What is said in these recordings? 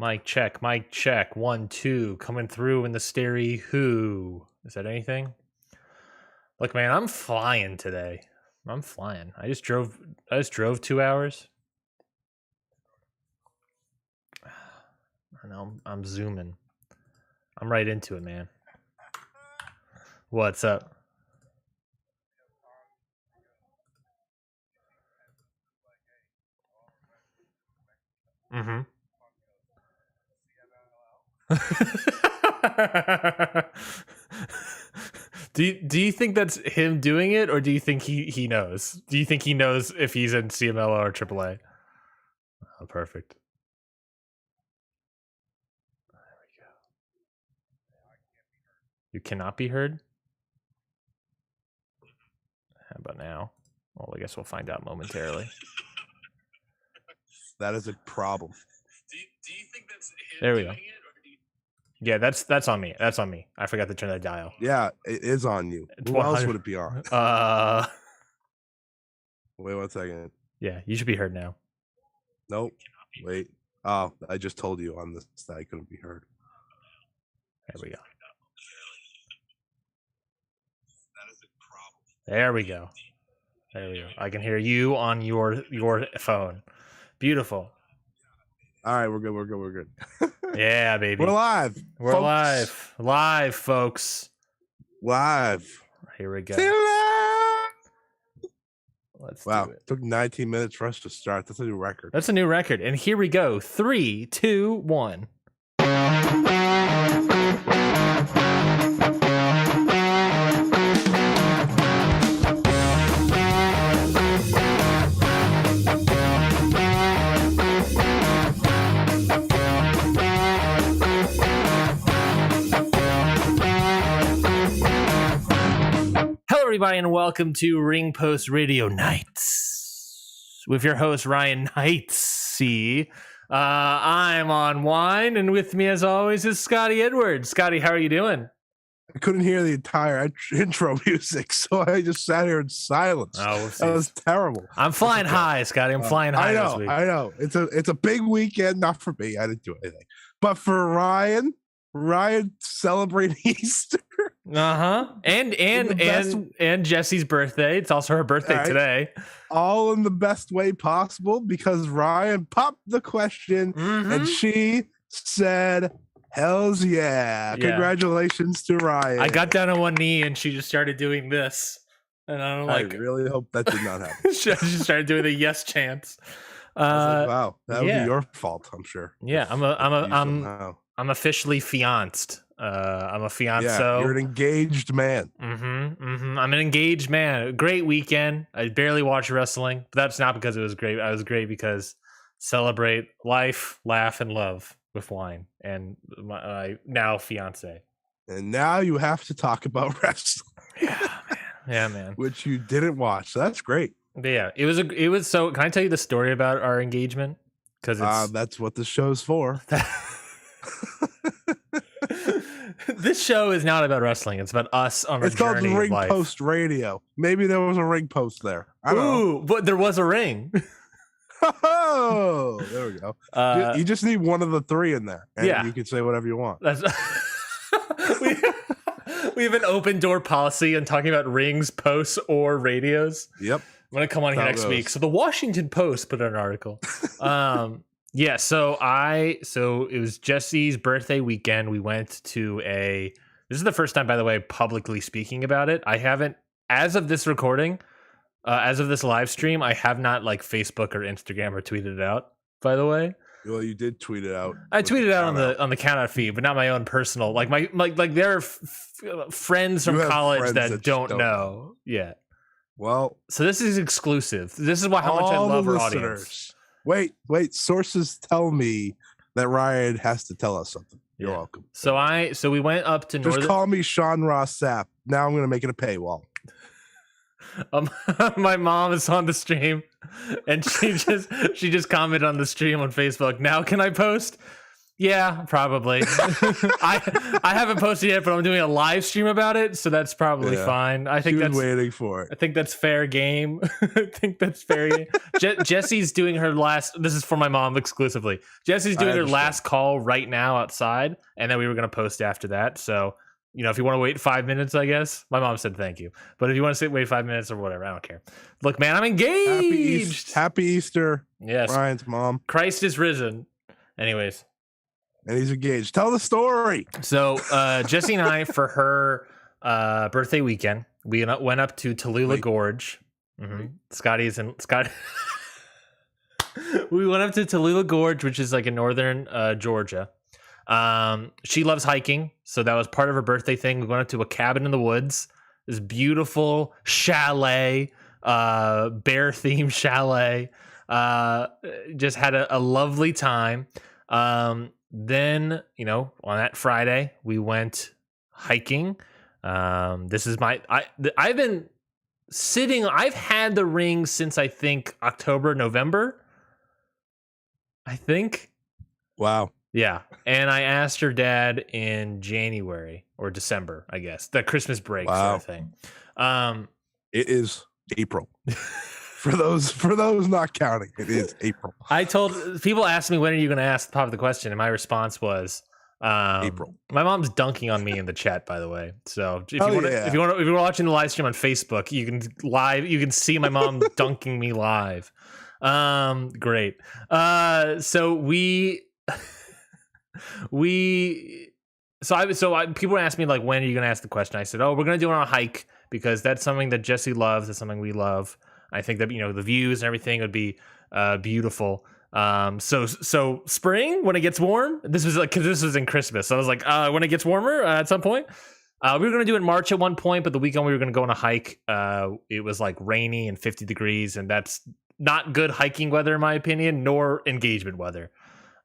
Mic check, 1, 2, coming through in the stereo. Who is that? Anything? Look, man, I'm flying today. I'm flying. I just drove 2 hours. I know I'm zooming. I'm right into it, man. What's up? Mm-hmm. Do you think that's him doing it, or do you think he knows? Do you think he knows if he's in CMLL or AAA? Oh, perfect. There we go. You cannot be heard? How about now? Well, I guess we'll find out momentarily. That is a problem. Do you think that's him there we go. Yeah, that's on me. That's on me. I forgot to turn that dial. Yeah, it is on you. Who else would it be on? Wait 1 second. Yeah, you should be heard now. Nope. Wait. Oh, I just told you on this that I couldn't be heard. There we go. That is a problem. There we go. There we go. I can hear you on your phone. Beautiful. All right, we're good. Yeah, baby. We're live. We're folks. live, folks. Live. Here we go. Let's wow, do it. It took 19 minutes for us to start. That's a new record. That's a new record. And here we go. 3, 2, 1. Everybody, and welcome to Ring Post Radio Nights with your host Ryan Knightsy. I'm on wine, and with me, as always, is Scotty Edwards. Scotty, how are you doing? I couldn't hear the entire intro music, so I just sat here in silence. Oh, that was terrible. I'm flying high, Scotty. I'm flying high. I know. This week. I know. It's a big weekend, not for me. I didn't do anything, but for Ryan celebrating Easter. And Jesse's birthday. It's also her birthday today. All in the best way possible, because Ryan popped the question and she said, "Hells yeah. Congratulations to Ryan." I got down on one knee and she just started doing this, and I'm like, I really hope that did not happen. She started doing the yes chants. I was like, wow, that would be your fault, I'm sure. Yeah, I'm officially fianced. I'm a fiancé. Yeah, you're an engaged man. I'm an engaged man. Great weekend. I barely watched wrestling, but that's not because it was great. I was great because celebrate life, laugh, and love with wine and my now fiance. And now you have to talk about wrestling. Yeah, man. Which you didn't watch. So that's great. But yeah, it was. So can I tell you the story about our engagement? Because that's what this show's for. This show is not about wrestling. It's about us on a journey of life. It's called Ring Post Radio. Maybe there was a ring post there. I don't know. But there was a ring. Oh, there we go. You just need one of the three in there. And you can say whatever you want. We have an open door policy on talking about rings, posts, or radios. Yep. I'm going to come on here next week. So the Washington Post put out an article. Yeah, so it was Jesse's birthday weekend. We went to this is the first time, by the way, publicly speaking about it. I haven't, as of this recording, as of this live stream, I have not like Facebook or Instagram or tweeted it out, by the way. Well, you did tweet it out. I tweeted it out on the count out feed, but not my own personal. Like there are friends from college that don't know. Yeah. Well, so this is exclusive. This is how much I love our audience. Wait. Sources tell me that Riot has to tell us something. You're welcome. So we went up to Just call me Shawn Ross Sapp. Now I'm going to make it a paywall. My mom is on the stream, and she just commented on the stream on Facebook. Now can I post? Yeah, probably. I haven't posted yet, but I'm doing a live stream about it, so that's probably fine. I think that's waiting for it. I think that's fair game. I think that's fair game. Jesse's doing her last. This is for my mom exclusively. Jesse's doing her last call right now outside, and then we were going to post after that. So, if you want to wait 5 minutes, I guess. My mom said thank you, but if you want to wait 5 minutes or whatever, I don't care. Look, man, I'm engaged. Happy Easter. Yes, Ryan's mom. Christ is risen. Anyways. And he's engaged. Tell the story. So Jesse and I, for her birthday weekend, we went up to Tallulah Gorge. Mm-hmm. Scotty. We went up to Tallulah Gorge, which is like in northern Georgia. She loves hiking, so that was part of her birthday thing. We went up to a cabin in the woods, this beautiful chalet, bear-themed chalet. Just had a lovely time. Then, on that Friday, we went hiking. This is I've been sitting, I've had the ring since I think October, November. I think. Wow. Yeah. And I asked her dad in January or December, I guess, the Christmas break sort of thing. It is April. For those not counting, it is April. People asked me, when are you going to ask the question? And my response was April. My mom's dunking on me in the chat, by the way. So if you're watching the live stream on Facebook, you can see my mom dunking me live. Great. So people were asking me like, when are you going to ask the question? I said, we're going to do it on a hike because that's something that Jesse loves. That's something we love. I think that, the views and everything would be beautiful. So spring when it gets warm, this was in Christmas. So I was like, when it gets warmer at some point, we were going to do it in March at one point, but the weekend we were going to go on a hike. It was like rainy and 50 degrees, and that's not good hiking weather in my opinion, nor engagement weather.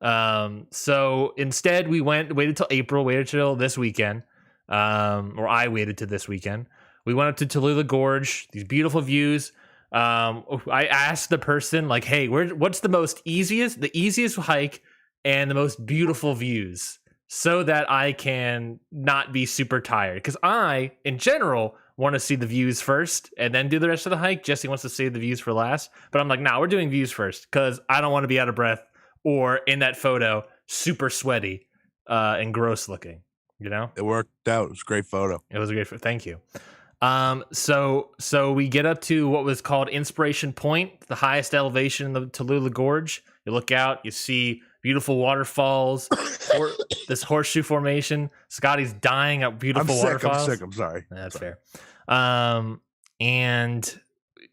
So instead we waited till April, waited till this weekend. Or I waited to this weekend. We went up to Tallulah Gorge, these beautiful views. I asked the person like, hey, what's the easiest hike and the most beautiful views so that I can not be super tired. Because I, in general, want to see the views first and then do the rest of the hike. Jesse wants to save the views for last, but I'm like, nah, we're doing views first because I don't want to be out of breath or in that photo, super sweaty, and gross looking, It worked out. It was a great photo. It was a great photo. Thank you. So we get up to what was called Inspiration Point, the highest elevation in the Tallulah Gorge. You look out, you see beautiful waterfalls, this horseshoe formation. Scotty's dying at beautiful waterfalls. I'm sick. I'm sorry. That's fair. And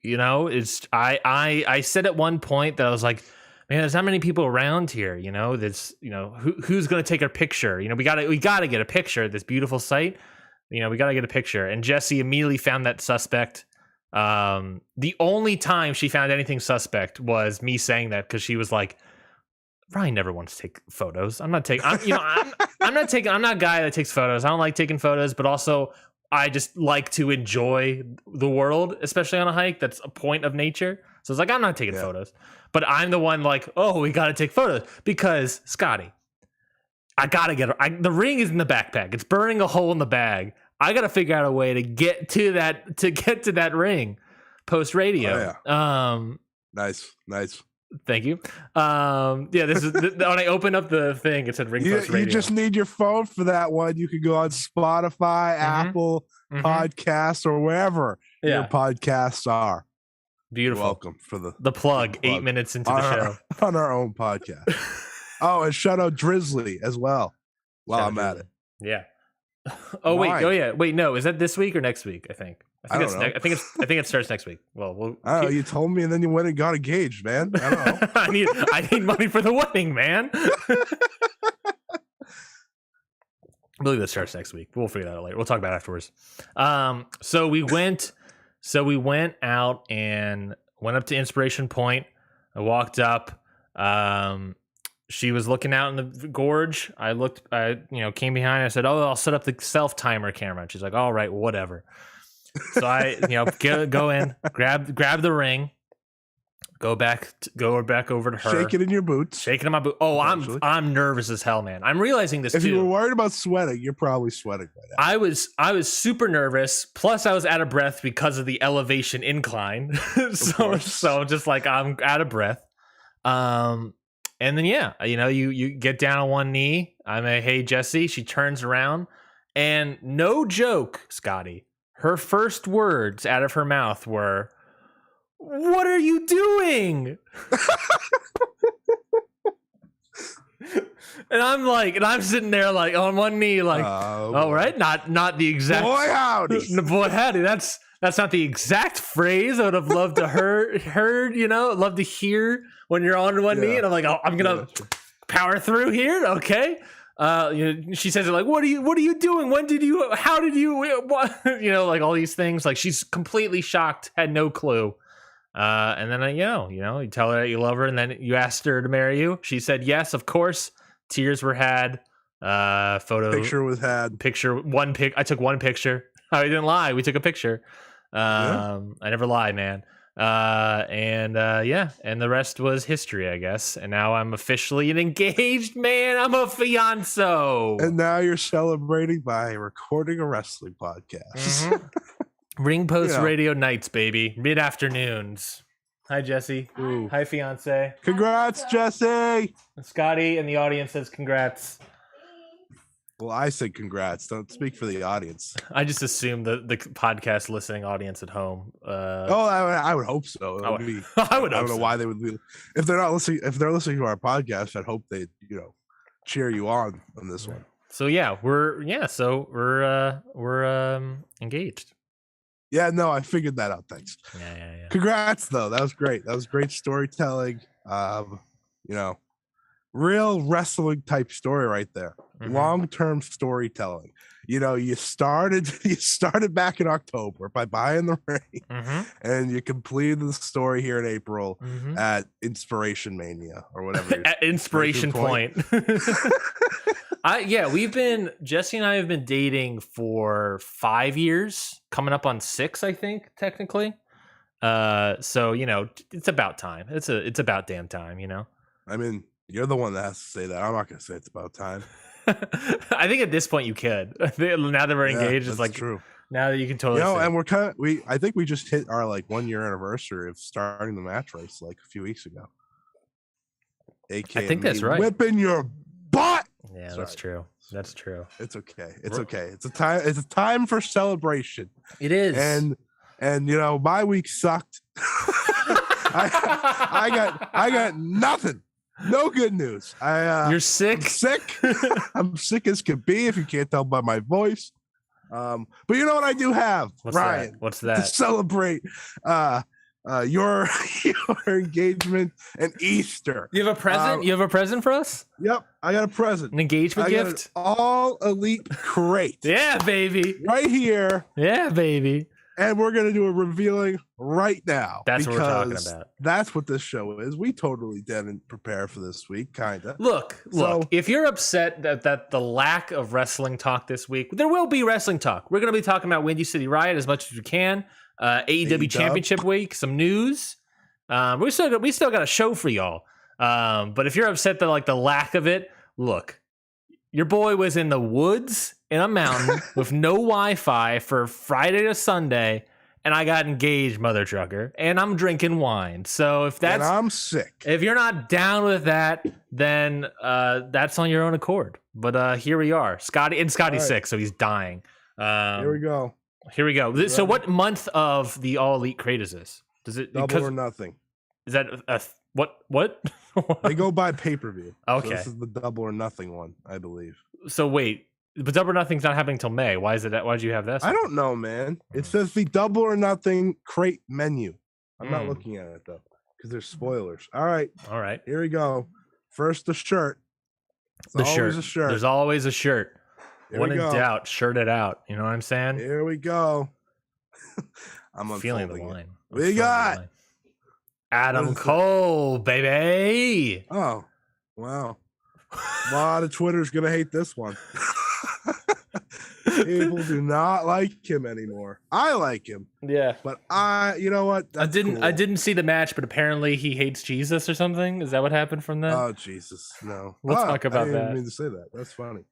it's I said at one point that I was like, man, there's not many people around here. That's who's gonna take our picture? We gotta get a picture of this beautiful site. We got to get a picture. And Jesse immediately found that suspect. The only time she found anything suspect was me saying that because she was like, Ryan never wants to take photos. I'm not a guy that takes photos. I don't like taking photos, but also I just like to enjoy the world, especially on a hike. That's a point of nature. So it's like, I'm not taking photos. But I'm the one like, we got to take photos because Scotty, I gotta get the ring is in the backpack. It's burning a hole in the bag. I gotta figure out a way to get to that ring post radio. Oh, yeah. Nice. Thank you. This is when I opened up the thing, it said ring post radio. You just need your phone for that one. You could go on Spotify, Apple Podcasts, or wherever your podcasts are. Beautiful. You're welcome for the plug. 8 minutes into the show on our own podcast. Oh, and shout out Drizzly as well. While I'm at it. Yeah. Wait. No, is that this week or next week? I think I think it starts next week. Well, I don't know. You told me, and then you went and got engaged, man. I don't know. I need money for the wedding, man. I believe that starts next week. We'll figure that out later. We'll talk about it afterwards. So we went out and went up to Inspiration Point. I walked up. She was looking out in the gorge. I came behind. I said, I'll set up the self timer camera. And she's like, all right, whatever. So I, go in, grab the ring. Go back over to her. Shake it in your boots. Shaking in my boot. Oh, I'm nervous as hell, man. I'm realizing this if too. You were worried about sweating, you're probably sweating right now. I was super nervous. Plus, I was out of breath because of the elevation incline. so just like I'm out of breath. And then you get down on one knee. I'm a hey Jesse. She turns around, and no joke, Scotty. Her first words out of her mouth were, "What are you doing?" And I'm sitting there like on one knee, like, all right, not the exact boy howdy. Boy howdy. That's not the exact phrase I would have loved to heard, love to hear when you're on one knee. And I'm like, oh, I'm gonna power through here. Okay. She says it like, what are you doing? How did you, what? Like all these things. Like she's completely shocked, had no clue. And then you tell her that you love her, and then you asked her to marry you. She said yes, of course. Tears were had. Picture was had. I took one picture. I didn't lie. We took a picture. I never lie, man. And the rest was history, I guess. And now I'm officially an engaged man. I'm a fianso. And now you're celebrating by recording a wrestling podcast. Mm-hmm. Ring Post Radio nights, baby. Mid-afternoons. Hi, Jesse. Ooh. Hi, fiance. Congrats, Jesse. Scotty in the audience says congrats. Well, I said congrats. Don't speak for the audience. I just assume the podcast listening audience at home. I would hope so. I don't know why they would be. If they're not listening, if they're listening to our podcast, I'd hope they, cheer you on this one. So we're engaged. Yeah, no, I figured that out. Thanks. Yeah. Congrats, though. That was great. That was great storytelling. Real wrestling type story right there. Mm-hmm. Long-term storytelling. You started back in October by buying the ring, mm-hmm. and you completed the story here in April mm-hmm. at Inspiration Mania or whatever. At Inspiration Point. Jesse and I have been dating for 5 years, coming up on 6, I think, technically. So it's about time. It's about damn time, I mean, you're the one that has to say that. I'm not gonna say it's about time. I think at this point you could. Now that we're engaged, it's like true. Now that you can totally and we're I think we just hit our 1 year anniversary of starting the match race a few weeks ago. AKA I think that's right. Whipping your butt. Yeah, that's true. That's true. It's okay. It's okay. It's a time for celebration. It is. And my week sucked. I got nothing. No good news. You're sick? I'm sick. I'm sick as could be, if you can't tell by my voice. But you know what I do have, Ryan? What's that? To celebrate your engagement and Easter. You have a present? You have a present for us? Yep, I got a present. An engagement gift? All elite crate. Yeah, baby. Right here. Yeah, baby. And we're going to do a revealing right now. That's what we're talking about. That's what this show is. We totally didn't prepare for this week, kind of. Look, if you're upset that the lack of wrestling talk this week, there will be wrestling talk. We're going to be talking about Windy City Riot as much as we can. AEW Championship Week, some news. We still got a show for y'all. But if you're upset that the lack of it, look, your boy was in the woods in a mountain with no Wi-Fi for Friday to Sunday, and I got engaged, mother trucker, and I'm drinking wine. So and I'm sick. If you're not down with that, then that's on your own accord. But here we are. Scotty's sick, so he's dying. Here we go. So what month of the All Elite Crate is this? Does it Double or Nothing? Is that what? They go by pay-per-view. Okay. So this is the Double or Nothing one, I believe. So wait, but Double or Nothing's not happening till May. Why did you have this? I don't know, man. It says the Double or Nothing crate menu. I'm not looking at it though, because there's spoilers. All right. Here we go. First, the shirt. A shirt. There's always a shirt. When in doubt, shirt it out. You know what I'm saying? Here we go. I'm feeling the wine. We got Adam Cole, baby. Oh, wow. A lot of Twitter's gonna hate this one. People do not like him anymore. I like him. Yeah. But you know what? I didn't see the match, but apparently he hates Jesus or something. Is that what happened from that? Oh, Jesus. No. We'll talk about I didn't mean to say that. That's funny.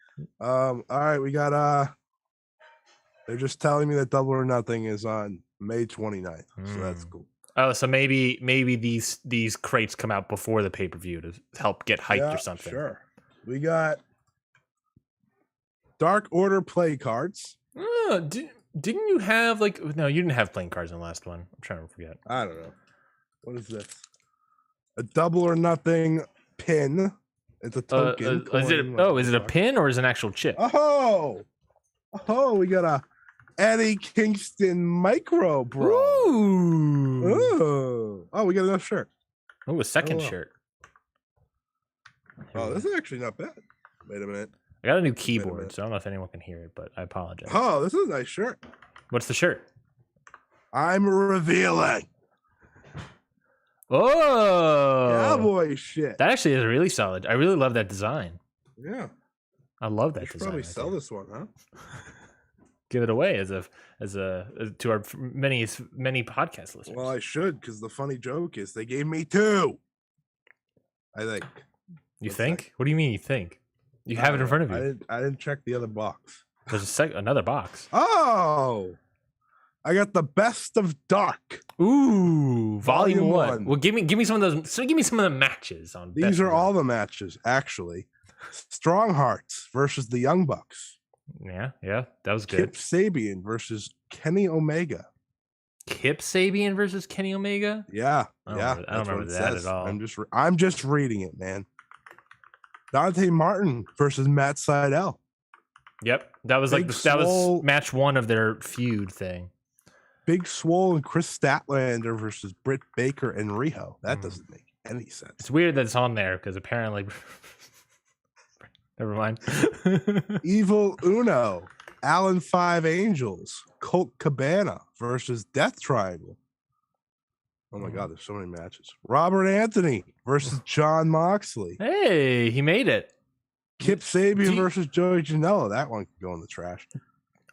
All right, we got they're just telling me that Double or Nothing is on May 29th. So that's cool. Oh, so maybe these crates come out before the pay-per-view to help get hyped or something. Sure. We got Dark Order play cards. Didn't you have no, you didn't have playing cards in the last one. I'm trying to forget. I don't know. What is this? A Double or Nothing pin. It's a token. Is it a pin or is it an actual chip? Oh, we got a Eddie Kingston micro, bro. Ooh. Oh, we got another shirt. Oh, a second shirt. Oh, this is actually not bad. Wait a minute. I got a new keyboard, so I don't know if anyone can hear it, but I apologize. Oh, this is a nice shirt. What's the shirt? I'm revealing. Oh, cowboy shit. That actually is really solid. I really love that design. Yeah, I love that design. design. Probably sell this one, huh? Give it away as to our many podcast listeners. Well, I should, because the funny joke is they gave me 2. I think. You think? What do you mean? You think? You have it in front of you. I didn't check the other box. There's another box. Oh, I got the Best of Dark. Ooh, volume 1. Well, give me some of those. So give me some of the matches on. These are all the matches, actually. Strong Hearts versus the Young Bucks. Yeah, that was good. Kip Sabian versus Kenny Omega. Kip Sabian versus Kenny Omega? Yeah, I don't remember that at all. I'm just reading it, man. Dante Martin versus Matt Sydal. Yep, that was that was match 1 of their feud thing. Big Swole and Chris Statlander versus Britt Baker and Riho. That doesn't make any sense. It's weird that it's on there because apparently. Never mind. Evil Uno, Allen 5 Angels, Colt Cabana versus Death Triangle. Oh my God, there's so many matches. Robert Anthony versus John Moxley. Hey, he made it. Kip Sabian versus Joey Janela. That one could go in the trash.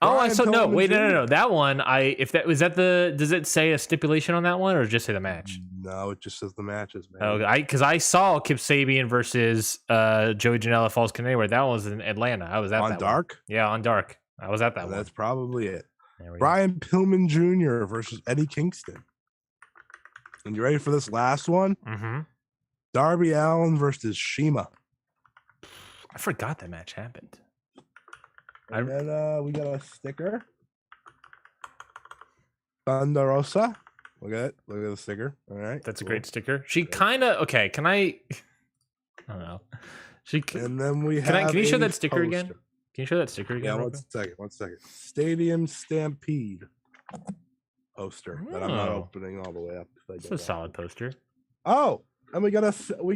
Oh, I saw. No, wait, no. That one, does it say a stipulation on that one, or just say the match? No, it just says the matches, man. Oh, because I saw Kip Sabian versus Joey Janela Falls Can Anywhere. That one was in Atlanta. I was at that Dark. One. Yeah, on Dark. I was at that one. That's probably it. Brian Pillman Jr. versus Eddie Kingston. And you ready for this last one? Mm-hmm. Darby Allin versus Shima. I forgot that match happened. And then we got a sticker. Thunder Rosa. Look at it. Look at the sticker. All right. That's cool. A great sticker. She kind of okay. Can I don't know. And then we have. Can you show that sticker again? Can you show that sticker again? Yeah, one second. Stadium Stampede poster that I'm not opening all the way up. It's a solid poster. Oh, and we got something.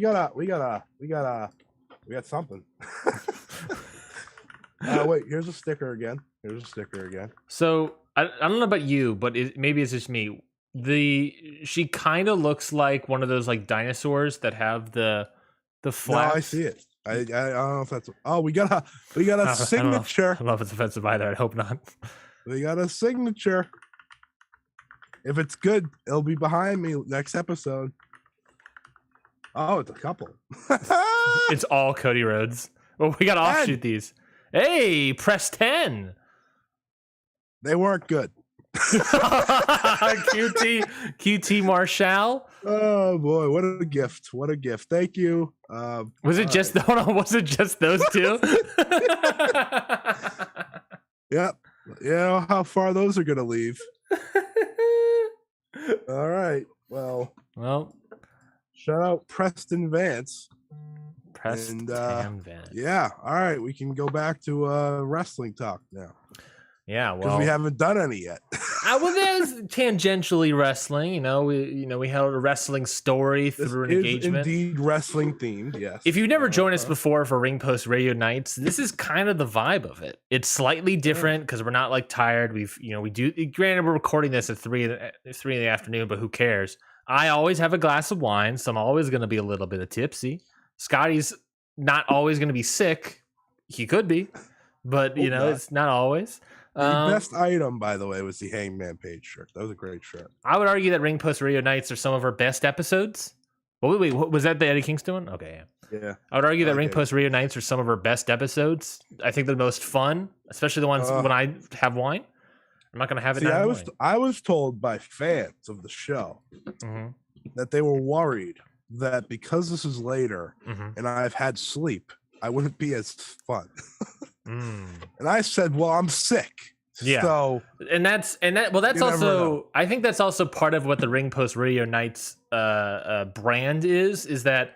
Wait, here's a sticker again. So I don't know about you, but maybe it's just me. She kind of looks like one of those like dinosaurs that have the flaps. No, I see it. I don't know if that's. Oh, we got a signature. I don't know if it's offensive either. I hope not. We got a signature. If it's good, it'll be behind me next episode. Oh, it's a couple. It's all Cody Rhodes. Well, we got to offshoot these. Hey, press 10. They weren't good. QT Marshall. Oh boy, what a gift! Thank you. Was it just those two? Yep. You know how far those are gonna leave. All right. Well. Shout out Preston Vance. Vance. Yeah. All right. We can go back to wrestling talk now. Yeah, well, because we haven't done any yet. Well, there's tangentially wrestling. We held a wrestling story through an engagement. Indeed, wrestling themed. Yes. If you've never joined us before for Ring Post Radio Nights, this is kind of the vibe of it. It's slightly different because we're not like tired. We do. Granted, we're recording this at 3 in the afternoon, but who cares? I always have a glass of wine, so I'm always going to be a little bit of tipsy. Scotty's not always going to be sick. He could be. but it's not always. The best item, by the way, was the Hangman Page shirt. That was a great shirt. I would argue that Ring Post Radio Nights are some of our best episodes. Wait, was that the Eddie Kingston one? Okay, yeah. I would argue that Ring Post Radio Nights are some of our best episodes. I think they're the most fun, especially the ones when I have wine. I'm not going to have it now. I was told by fans of the show that they were worried that because this is later and I've had sleep, I wouldn't be as fun. And I said, well, I'm sick. Yeah. So, that's also, I think that's also part of what the Ring Post Radio Nights brand is that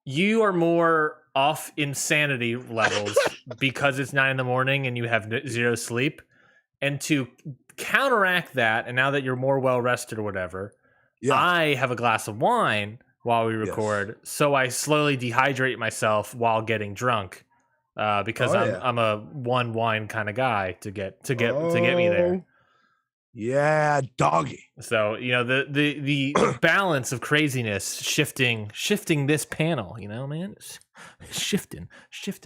you are more off insanity levels because it's 9 a.m. and you have zero sleep. And to counteract that, and now that you're more well rested or whatever, I have a glass of wine while we record, so I slowly dehydrate myself while getting drunk, because I'm a one wine kind of guy to get me there. Yeah, doggy. So the balance of craziness shifting this panel, man, shifting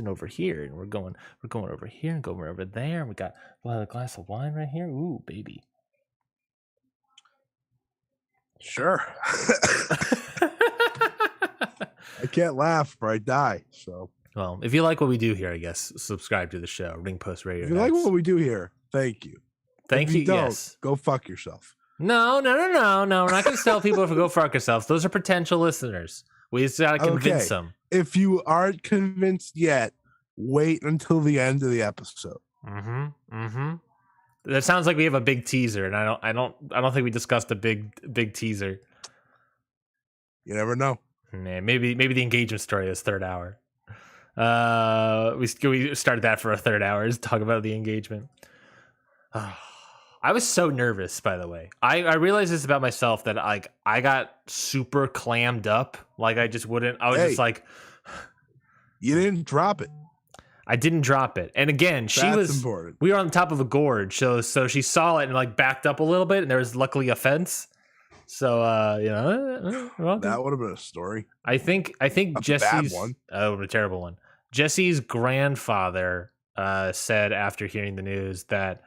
over here, and we're going over here and going over there, and we got a glass of wine right here. Ooh, baby. Sure. I can't laugh or I die. So, well, if you like what we do here, I guess subscribe to the show, Ring Post Radio. If you like what we do here, thank you. Thank you. Yes. Go fuck yourself. No. We're not going to tell people to go fuck yourselves. Those are potential listeners. We just got to convince them. If you aren't convinced yet, wait until the end of the episode. That sounds like we have a big teaser, and I don't think we discussed a big teaser. You never know. Maybe the engagement story is third hour. We started that for a third hour. Just talk about the engagement. I was so nervous, by the way. I realized this about myself, that I got super clammed up. Like I just wouldn't. I was just like, you didn't drop it. I didn't drop it. And again, important. We were on the top of a gorge, so she saw it and like backed up a little bit, and there was luckily a fence. So that would have been a story. I think Jesse's a terrible one. Jesse's grandfather said after hearing the news that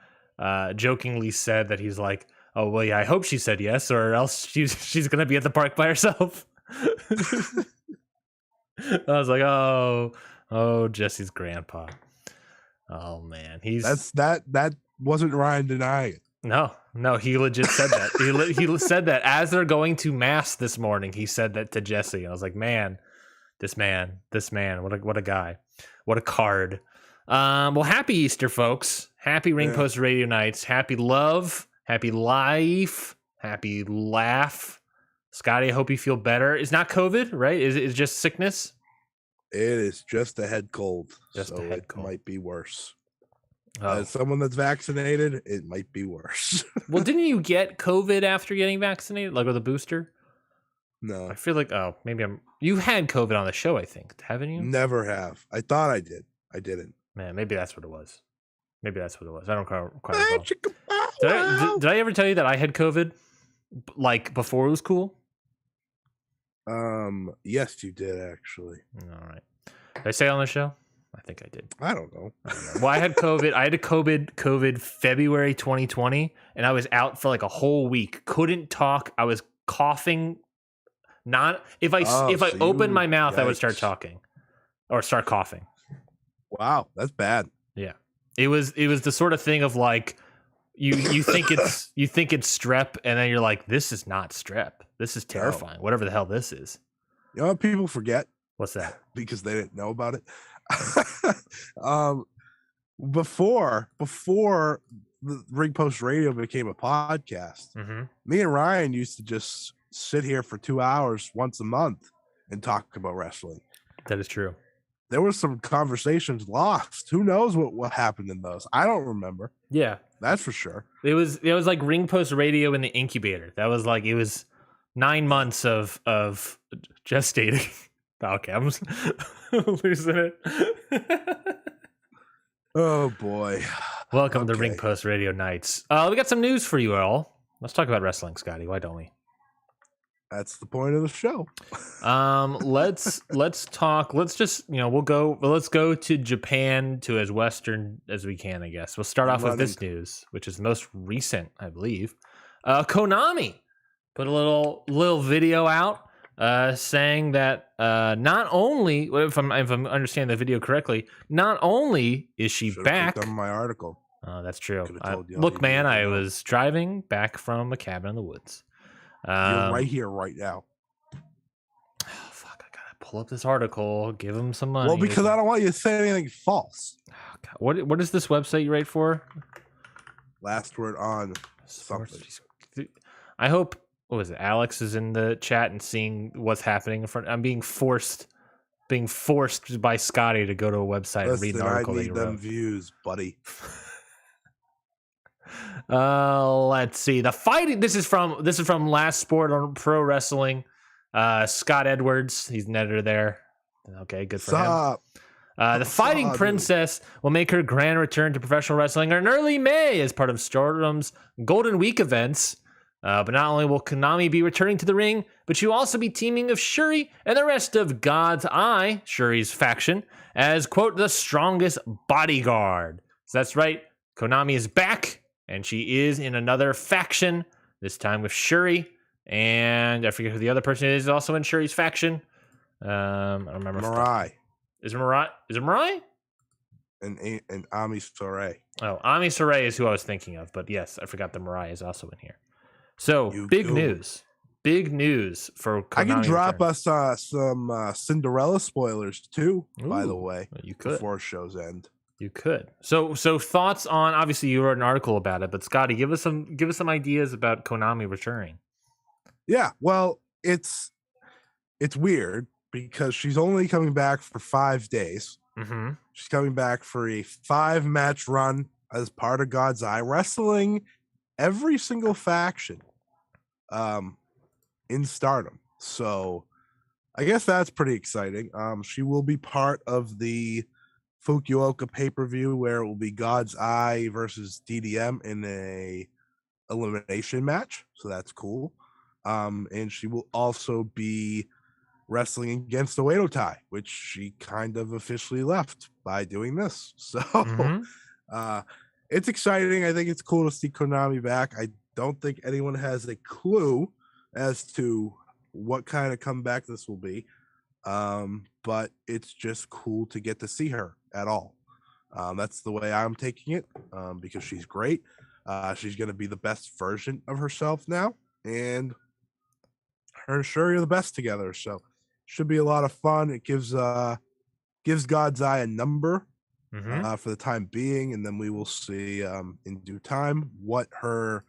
jokingly said that he's like, oh well, yeah, I hope she said yes, or else she's gonna be at the park by herself. I was like, oh, Jesse's grandpa. Oh man, that wasn't Ryan denying it. No, he legit said that. He said that as they're going to mass this morning. He said that to Jesse. And I was like, man, this man, what a guy, what a card. Well, happy Easter, folks. Happy Ring Post Radio Nights. Happy love. Happy life. Happy laugh. Scotty, I hope you feel better. It's not COVID, right? It's just sickness. It is just a head cold. It might be worse. As someone that's vaccinated, it might be worse. Well, didn't you get COVID after getting vaccinated, like with a booster? No. I feel like, maybe you had COVID on the show, I think, haven't you? Never have. I thought I did. I didn't. Man, maybe that's what it was. I don't quite recall. Did I ever tell you that I had COVID, like before it was cool? Yes, you did actually. All right. Did I say it on the show? I think I did. I don't know. Well, I had COVID. I had a COVID February 2020, and I was out for like a whole week. Couldn't talk. I was coughing. If I opened my mouth, I would start talking or start coughing. Wow, that's bad. Yeah, it was the sort of thing of like you think it's strep, and then you're like, this is not strep. This is terrifying. Whatever the hell this is. You know what people forget? What's that? Because they didn't know about it. Before the Ring Post Radio became a podcast, me and Ryan used to just sit here for 2 hours once a month and talk about wrestling. That is true. There were some conversations lost. Who knows what happened in those? I don't remember. Yeah, that's for sure. It was like Ring Post Radio in the incubator. That was like, it was 9 months of gestating. Okay, I'm losing it. Oh boy. Welcome to Ring Post Radio Nights. We got some news for you all. Let's talk about wrestling, Scotty. Why don't we? That's the point of the show. Let's talk. Let's just let's go to Japan, to as western as we can, I guess. We'll start off with this news, which is the most recent, I believe. Konami put a little video out saying that not only, if I'm understanding the video correctly, not only is she back. On my article. That's true. Look, man, I was driving back from a cabin in the woods. You're right here, right now. Oh, fuck! I gotta pull up this article. Give him some money. Well, because I don't want you to say anything false. Oh, God. What is this website you write for? Last word on something. I hope. What was it? Alex is in the chat and seeing what's happening in front. I'm being forced by Scotty to go to a website and read an article. I need them views, buddy. Let's see. The fighting. This is from Last Sport on Pro Wrestling. Scott Edwards, he's an editor there. Okay, good for him. The Fighting Princess will make her grand return to professional wrestling in early May as part of Stardom's Golden Week events. But not only will Konami be returning to the ring, but she'll also be teaming with Shuri and the rest of God's Eye, Shuri's faction, as, quote, the strongest bodyguard. So that's right. Konami is back, and she is in another faction, this time with Shuri. And I forget who the other person is also in Shuri's faction. I don't remember. Mirai. Is it Mirai? And Ami Sourei. Oh, Ami Sourei is who I was thinking of. But yes, I forgot that Mirai is also in here. So, big news for Konami. I can drop us some Cinderella spoilers too, by the way. You could. Before show's end. You could. So thoughts on, obviously you wrote an article about it, but Scotty, give us some ideas about Konami returning. Yeah, well, it's weird because she's only coming back for 5 days. Mm-hmm. She's coming back for a 5-match run as part of God's Eye, wrestling every single faction in Stardom. So I guess that's pretty exciting. She will be part of the Fukuoka pay-per-view where it will be God's Eye versus DDM in a elimination match. So that's cool. And she will also be wrestling against Oedo Tai, which she kind of officially left by doing this. So it's exciting. I think it's cool to see Konami back. I don't think anyone has a clue as to what kind of comeback this will be. But it's just cool to get to see her at all. That's the way I'm taking it, because she's great. She's going to be the best version of herself now. And her and Shuri are the best together. So should be a lot of fun. It gives God's Eye a number for the time being. And then we will see in due time what her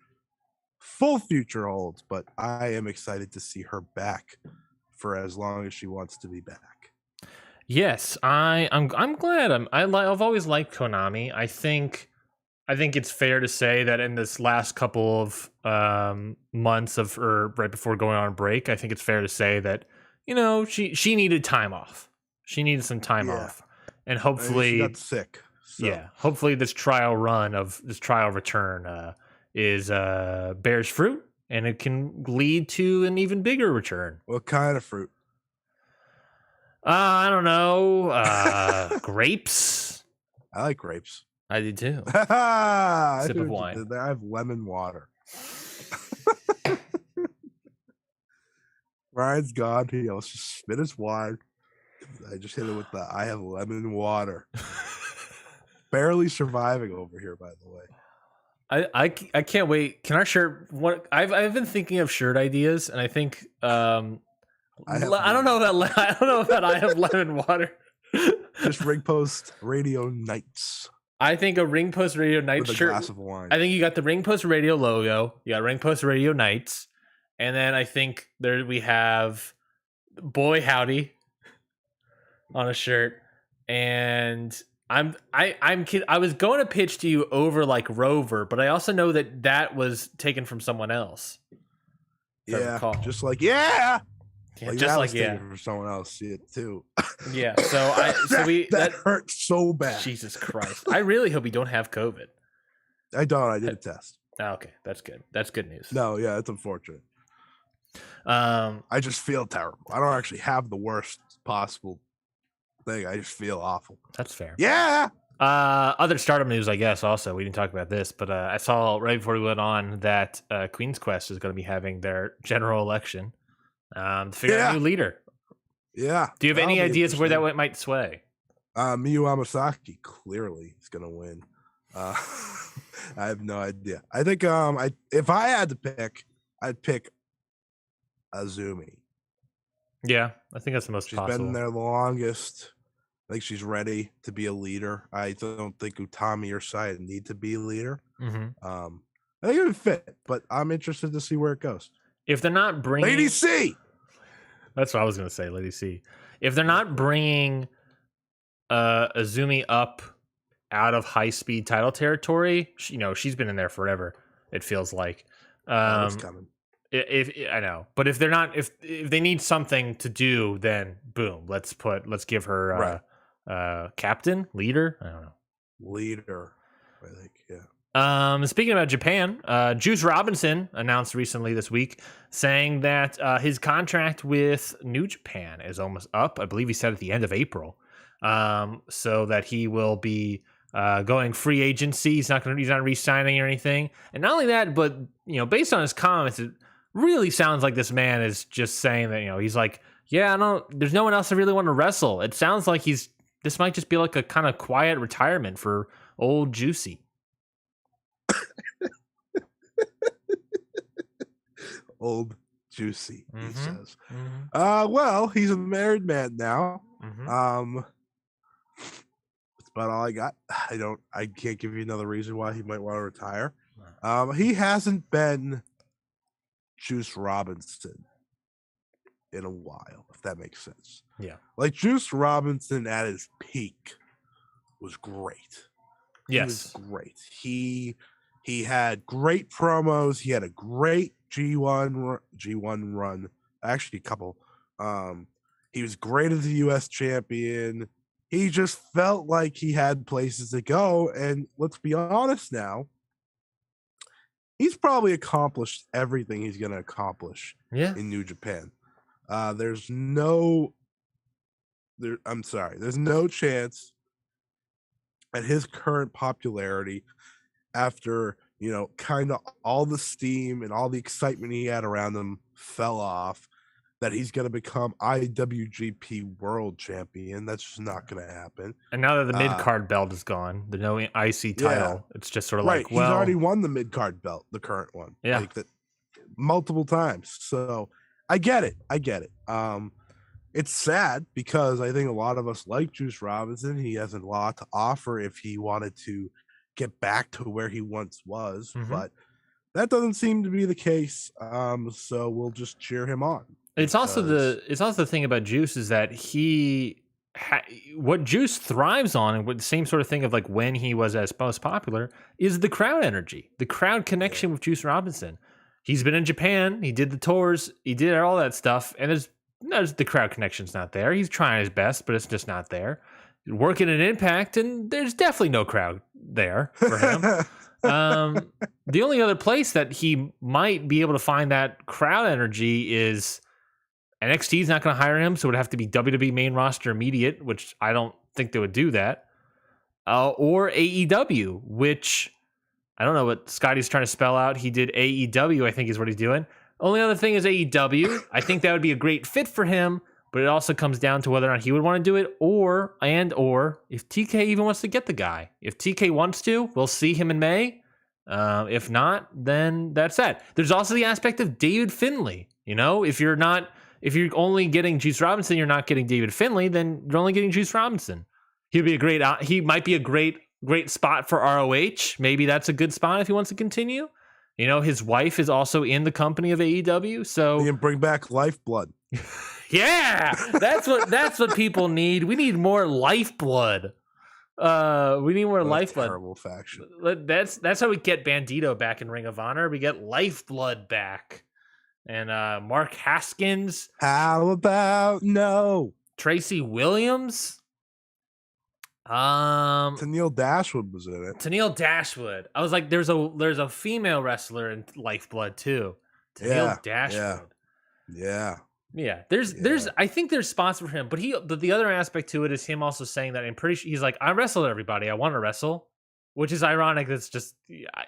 full future holds. But I am excited to see her back for as long as she wants to be back. Yes, I'm glad. I've always liked Konami. I think it's fair to say that in this last couple of months of or right before going on break, I think it's fair to say that, she needed time off. She needed some time off, and hopefully she got sick. So. Yeah, hopefully this trial return bears fruit, and it can lead to an even bigger return. What kind of fruit? I don't know. Grapes. I like grapes. I do too. Sip of wine. I have lemon water. Ryan's gone. He almost just spit his wine. I just hit it with I have lemon water. Barely surviving over here, by the way. I can't wait. Can our shirt? What I've been thinking of shirt ideas, and I think I don't know about I have lemon water. Just Ring Post Radio Nights. I think a Ring Post Radio Nights shirt. Glass of wine. I think you got the Ring Post Radio logo. You got Ring Post Radio Nights, and then I think there we have Boy Howdy on a shirt, and I'm kidding. I was going to pitch to you over like Rover, but I also know that was taken from someone else. Yeah, just like for someone else too. Yeah, that hurt so bad. Jesus Christ! I really hope you don't have COVID. I don't. I did a test. Oh, okay, that's good. That's good news. No, yeah, it's unfortunate. I just feel terrible. I don't actually have the worst possible thing. I just feel awful. That's fair. Yeah. Other Stardom news, I guess. Also, we didn't talk about this, but I saw right before we went on that Queen's Quest is going to be having their general election to figure out a new leader. Yeah. Do you have any ideas of where that might sway? Miyu Amasaki clearly is going to win. I have no idea. I think if I had to pick, I'd pick Azumi. Yeah, I think that's the most possible. She's been there the longest. I think she's ready to be a leader. I don't think Utami or Saya need to be a leader. Mm-hmm. I think it would fit, but I'm interested to see where it goes. If they're not bringing Lady C, that's what I was going to say, Lady C. If they're not bringing Azumi up out of high-speed title territory, she's been in there forever. It feels like. It's coming. If I know, but if they're not, if they need something to do, then boom, let's give her captain, leader. I don't know, leader. I think, yeah. Speaking about Japan, Juice Robinson announced recently this week saying that his contract with New Japan is almost up. I believe he said at the end of April, so that he will be going free agency. He's not re-signing or anything. And not only that, but based on his comments, it really sounds like this man is just saying that he's like, yeah, there's no one else I really want to wrestle. It sounds like this might just be like a kind of quiet retirement for old Juicy. Old Juicy, he says. Mm-hmm. Well, he's a married man now. Mm-hmm. That's about all I got. I can't give you another reason why he might want to retire. He hasn't been Juice Robinson in a while, if that makes sense. Yeah. Like Juice Robinson at his peak was great. Yes. He was great. He had great promos. He had a great G1 run. Actually, a couple. He was great as the U.S. champion. He just felt like he had places to go. And let's be honest now, he's probably accomplished everything he's going to accomplish in New Japan. There's no chance at his current popularity, after kind of all the steam and all the excitement he had around him fell off, that he's going to become IWGP World Champion. That's just not going to happen. And now that the mid-card belt is gone, the no IC title, it's just sort of like, well, he's already won the mid-card belt, the current one, like that, multiple times. So I get it. It's sad because I think a lot of us like Juice Robinson. He has a lot to offer if he wanted to get back to where he once was, but that doesn't seem to be the case. So we'll just cheer him on. It's also the thing about Juice is that what Juice thrives on, and what the same sort of thing of like when he was as most popular, is the crowd energy, the crowd connection with Juice Robinson. He's been in Japan, he did the tours, he did all that stuff, and there's the crowd connection's not there. He's trying his best, but it's just not there. Working at Impact, and there's definitely no crowd there for him. The only other place that he might be able to find that crowd energy is NXT is not going to hire him, so it would have to be WWE main roster immediate, which I don't think they would do that. Or AEW, which I don't know what Scotty's trying to spell out. He did AEW, I think is what he's doing. Only other thing is AEW. I think that would be a great fit for him, but it also comes down to whether or not he would want to do it, or if TK even wants to get the guy. If TK wants to, we'll see him in May. If not, then that's that. There's also the aspect of David Finlay. If you're only getting Juice Robinson, you're not getting David Finlay, then you're only getting Juice Robinson. He might be a great spot for ROH. Maybe that's a good spot if he wants to continue. His wife is also in the company of AEW, so you can bring back Lifeblood. Yeah, that's what people need. We need more lifeblood. We need more lifeblood. Terrible faction. That's how we get Bandito back in Ring of Honor. We get Lifeblood back, and Mark Haskins. How about Tracy Williams? Tennille Dashwood was in it. Tennille Dashwood. I was like, there's a female wrestler in Lifeblood too. Tennille Dashwood. Yeah. Yeah, there's I think there's spots for him, but the other aspect to it is him also saying that I'm pretty sure he's like, I wrestled everybody, I want to wrestle, which is ironic. That's just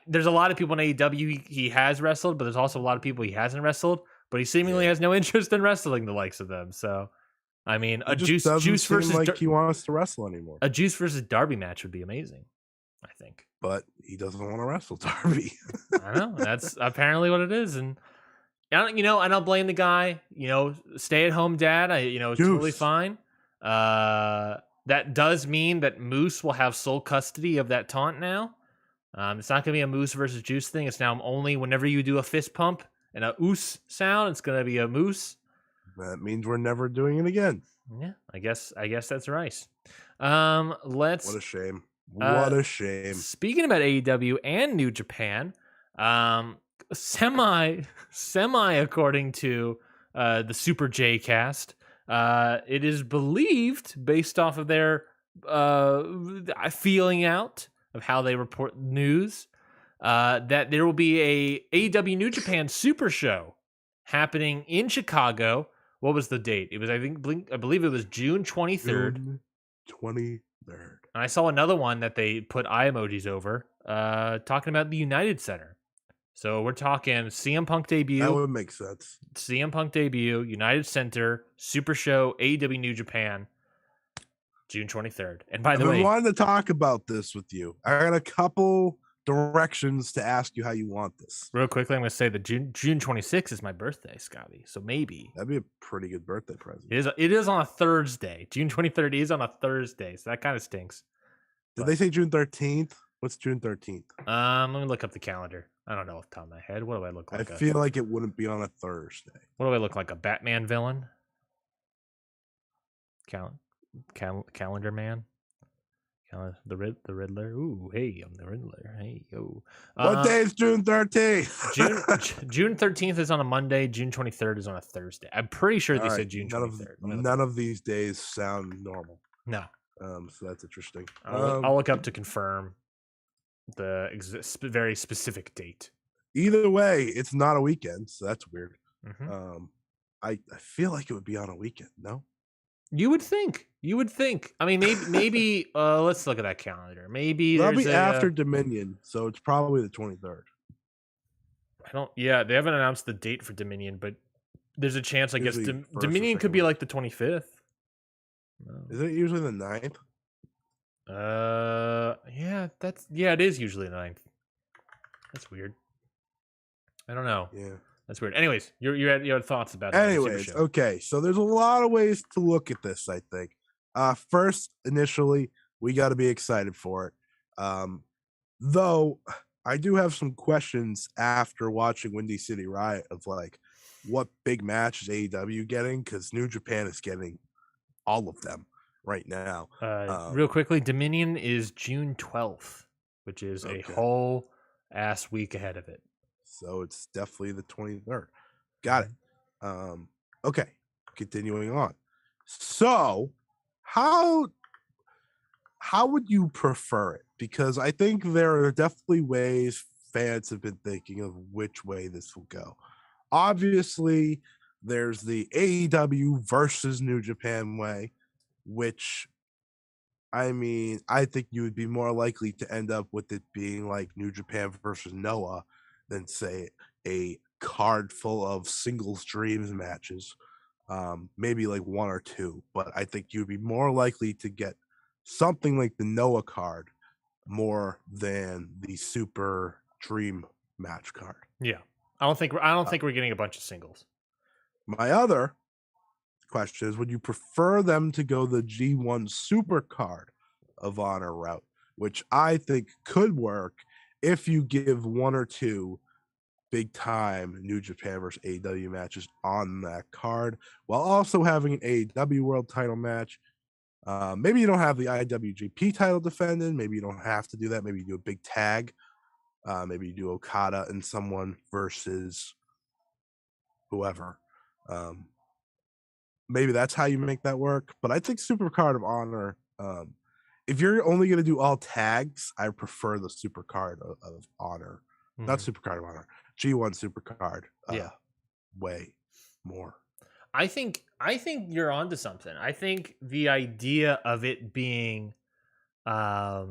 there's a lot of people in AEW he has wrestled, but there's also a lot of people he hasn't wrestled, but he seemingly has no interest in wrestling the likes of them. So I mean, it just doesn't seem like he wants to wrestle anymore. A Juice versus Darby match would be amazing, I think. But he doesn't want to wrestle Darby. I know, that's apparently what it is, and I don't blame the guy. Stay at home dad. Totally fine. That does mean that Moose will have sole custody of that taunt now. It's not going to be a Moose versus Juice thing. It's now only whenever you do a fist pump and a oos sound, it's going to be a Moose. That means we're never doing it again. Yeah, I guess that's right. What a shame. What a shame. Speaking about AEW and New Japan, semi according to the Super J Cast, it is believed, based off of their feeling out of how they report news, that there will be a AEW New Japan Super Show happening in Chicago. What was the date? It was, I believe it was June 23rd. June 23rd. And I saw another one that they put eye emojis over, talking about the United Center. So we're talking CM Punk debut. That would make sense. CM Punk debut, United Center, Super Show, AEW New Japan, June 23rd. And by the way, I wanted to talk about this with you. I got a couple directions to ask you how you want this. Real quickly, I'm going to say that June 26th is my birthday, Scotty. So maybe that'd be a pretty good birthday present. It is on a Thursday. June 23rd is on a Thursday, so that kind of stinks. Did they say June 13th? What's June 13th? Let me look up the calendar. I don't know off the top of my head. What do I look like? I feel like it wouldn't be on a Thursday. What do I look like? A Batman villain? Calendar man? The Riddler. Ooh, hey, I'm the Riddler. Hey, yo. What day is June 13th? June 13th is on a Monday. June 23rd is on a Thursday. I'm pretty sure they said June 23rd. None of these days sound normal. No. So that's interesting. I'll look up to confirm the very specific date. Either way, it's not a weekend, so that's weird. Mm-hmm. I feel like it would be on a weekend. No. You would think. I mean, maybe. Let's look at that calendar. Maybe that'll be after Dominion, so it's probably the 23rd. Yeah, they haven't announced the date for Dominion, but there's a chance. I guess Dominion could be like the 25th. No. Is it usually the 9th? Yeah, it is usually the 9th. That's weird. I don't know. Yeah. That's weird. Anyways, you had thoughts about it. Anyways, okay. So there's a lot of ways to look at this, I think. First, initially, we got to be excited for it. Though I do have some questions after watching Windy City Riot of like, what big match is AEW getting? Because New Japan is getting all of them right now. Real quickly, Dominion is June 12th, which is a whole ass week ahead of it. So it's definitely the 23rd. Got it. Okay, continuing on. So how would you prefer it? Because I think there are definitely ways fans have been thinking of which way this will go. Obviously, there's the AEW versus New Japan way, which, I mean, I think you would be more likely to end up with it being like New Japan versus Noah than, say, a card full of singles dreams matches. Maybe like one or two, but I think you'd be more likely to get something like the Noah card more than the Super Dream match card. Yeah. I don't think we're getting a bunch of singles. My other question is, would you prefer them to go the G1 Super Card of Honor route, which I think could work if you give one or two big time New Japan versus AEW matches on that card, while also having an AEW World Title match. Maybe you don't have the IWGP title defended. Maybe you don't have to do that. Maybe you do a big tag. Maybe you do Okada and someone versus whoever. Maybe that's how you make that work. But I think Super Card of Honor, if you're only going to do all tags, I prefer the Super Card of Honor. Mm-hmm. Not Super Card of Honor. G1 Super Card way more. I think you're onto something. I think the idea of it being the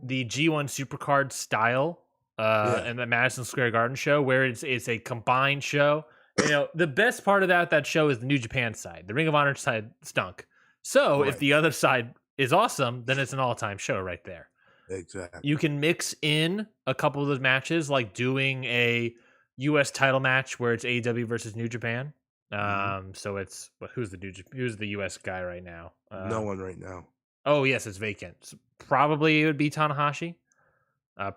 G1 Supercard style and the Madison Square Garden show, where it's a combined show. You know, the best part of that show is the New Japan side. The Ring of Honor side stunk. So if the other side is awesome, then it's an all-time show right there. Exactly. You can mix in a couple of those matches, like doing a U.S. title match where it's AEW versus New Japan. So it's who's the U.S. guy right now? No one right now. Oh yes, it's vacant. So probably it would be Tanahashi.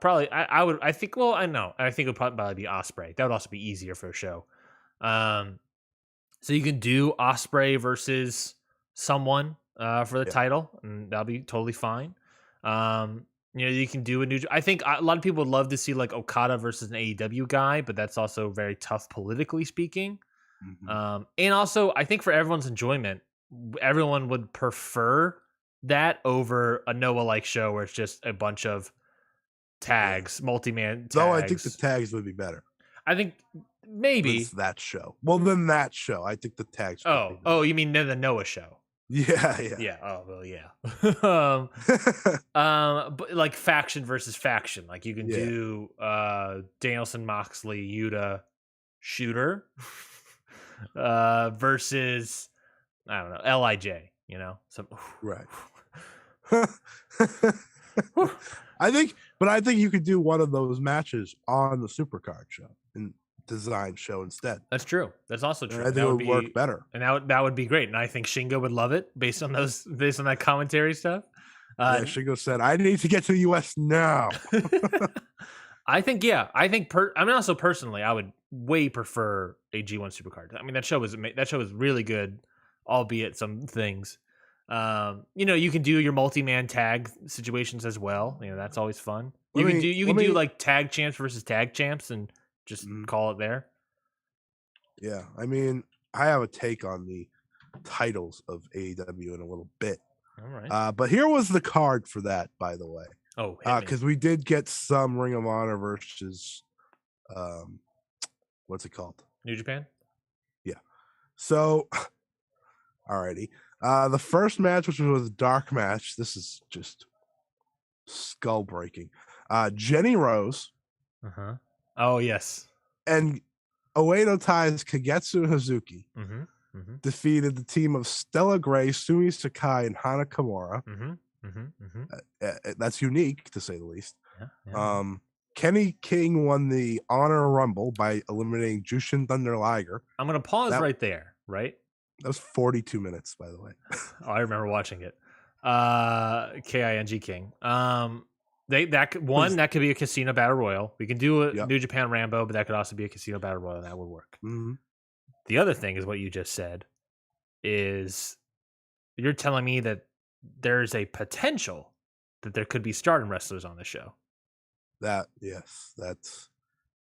Probably I think it would probably be Ospreay. That would also be easier for a show. So you can do Ospreay versus someone for the title, and that'll be totally fine. You can do I think a lot of people would love to see like Okada versus an AEW guy, but that's also very tough politically speaking. And also, I think for everyone's enjoyment, everyone would prefer that over a Noah-like show where it's just a bunch of tags, multi-man tags. No, I think the tags would be better. I think maybe that show. Well, then that show. I think the tags. Oh, you mean the Noah show? Yeah. Oh well, yeah. But like faction versus faction, like you can do Danielson, Moxley, Yuta, Shooter versus I don't know Lij. You know, right. I think you could do one of those matches on the Supercard show and design show instead. That's true. That's also true. I think it would work better, and that would be great. And I think Shingo would love it based on that commentary stuff. Shingo said, "I need to get to the U.S. now." I think, also personally, I would way prefer a G1 Supercard. I mean, that show was really good, albeit some things. You can do your multi-man tag situations as well. You know, that's always fun. You can do like tag champs versus tag champs and just call it there. Yeah, I mean, I have a take on the titles of AEW in a little bit. All right. But here was the card for that, by the way. Oh, because we did get some Ring of Honor versus, what's it called? New Japan. Yeah. So, alrighty. The first match, which was a dark match, this is just skull breaking. Jenny Rose. Oh yes. And Oedo Tai's Kagetsu Hazuki defeated the team of Stella Gray, Sumi Sakai, and Hana Kimura. That's unique to say the least. Kenny King won the Honor Rumble by eliminating Jushin Thunder Liger. I'm gonna pause right there. Right. That was 42 minutes, by the way. I remember watching it. King King. That could be a Casino Battle Royal. We can do a New Japan Rambo, but that could also be a Casino Battle Royal, and that would work. The other thing is what you just said is you're telling me that there's a potential that there could be stardom wrestlers on the show. That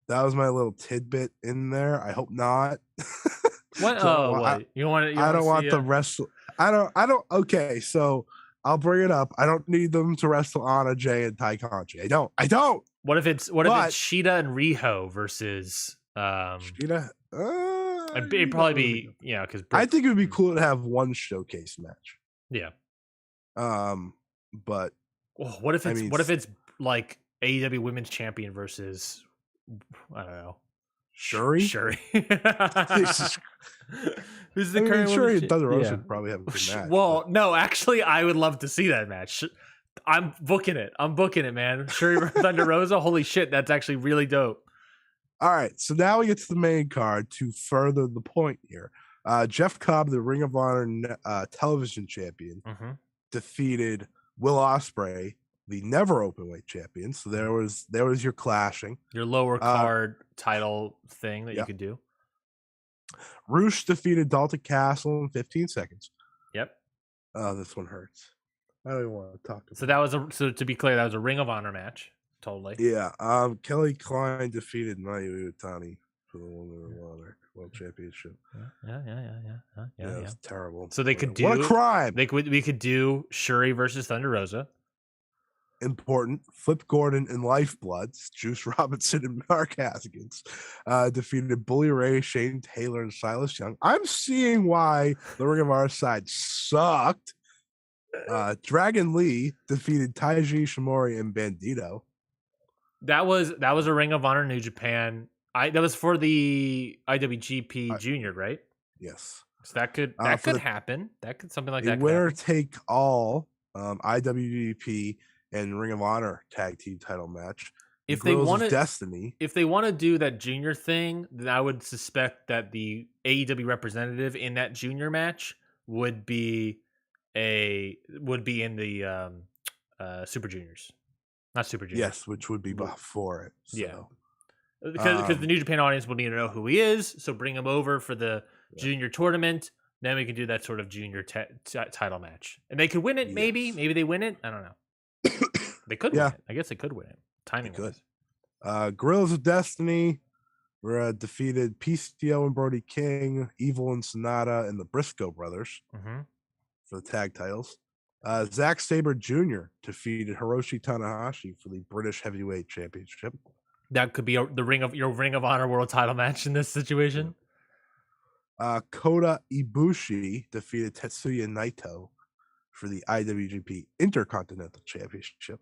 was my little tidbit in there. I hope not. What? What? You want to? I don't want the wrestle. I don't. Okay, so I'll bring it up. I don't need them to wrestle Anna Jay and Tai Conchi. I don't. What if it's Shida and Riho versus Shida? It'd probably be because I think it would be cool to have one showcase match. Yeah. But what if it's like AEW Women's Champion versus I don't know. Shuri. Who's the current Shuri and Thunder Rosa would probably have a good match. Well, no, actually, I would love to see that match. I'm booking it, man. Shuri Thunder Rosa. Holy shit, that's actually really dope. All right, so now we get to the main card to further the point here. Jeff Cobb, the Ring of Honor television champion, defeated Will Ospreay, the never openweight champion. So there was your clashing. Your lower card title thing that you could do. Roosh defeated Dalton Castle in 15 seconds. Yep. Oh, this one hurts. I don't even want to talk about it. So to be clear, that was a Ring of Honor match. Totally. Yeah. Kelly Klein defeated Mayu Iwatani for the Ring of Honor World Championship. Yeah. It's terrible. So they could do what a crime. We could do Shuri versus Thunder Rosa. important, Flip Gordon and Lifebloods, Juice Robinson and Mark Haskins, defeated Bully Ray, Shane Taylor, and Silas Young. I'm seeing why the Ring of Honor side sucked. Dragon Lee defeated Taiji Shimori and Bandito. That was a Ring of Honor New Japan. That was for the IWGP Junior, right? Yes. So that could happen. That could something like that. Winner take all IWGP and Ring of Honor tag team title match. If they want to do that junior thing, then I would suspect that the AEW representative in that junior match would be in the Super Juniors, not Super Juniors. Yes, which would be before it. So. Yeah, because the New Japan audience will need to know who he is. So bring him over for the junior tournament. Then we can do that sort of junior title match, and they could win it. Yes. Maybe they win it. I don't know. They could win it. I guess they could win it. Timing wise. Guerrillas of Destiny were defeated PCO and Brody King, Evil and Sonata, and the Briscoe brothers for the tag titles. Zack Sabre Jr. defeated Hiroshi Tanahashi for the British Heavyweight Championship. That could be your Ring of Honor World Title match in this situation. Kota Ibushi defeated Tetsuya Naito for the IWGP Intercontinental Championship.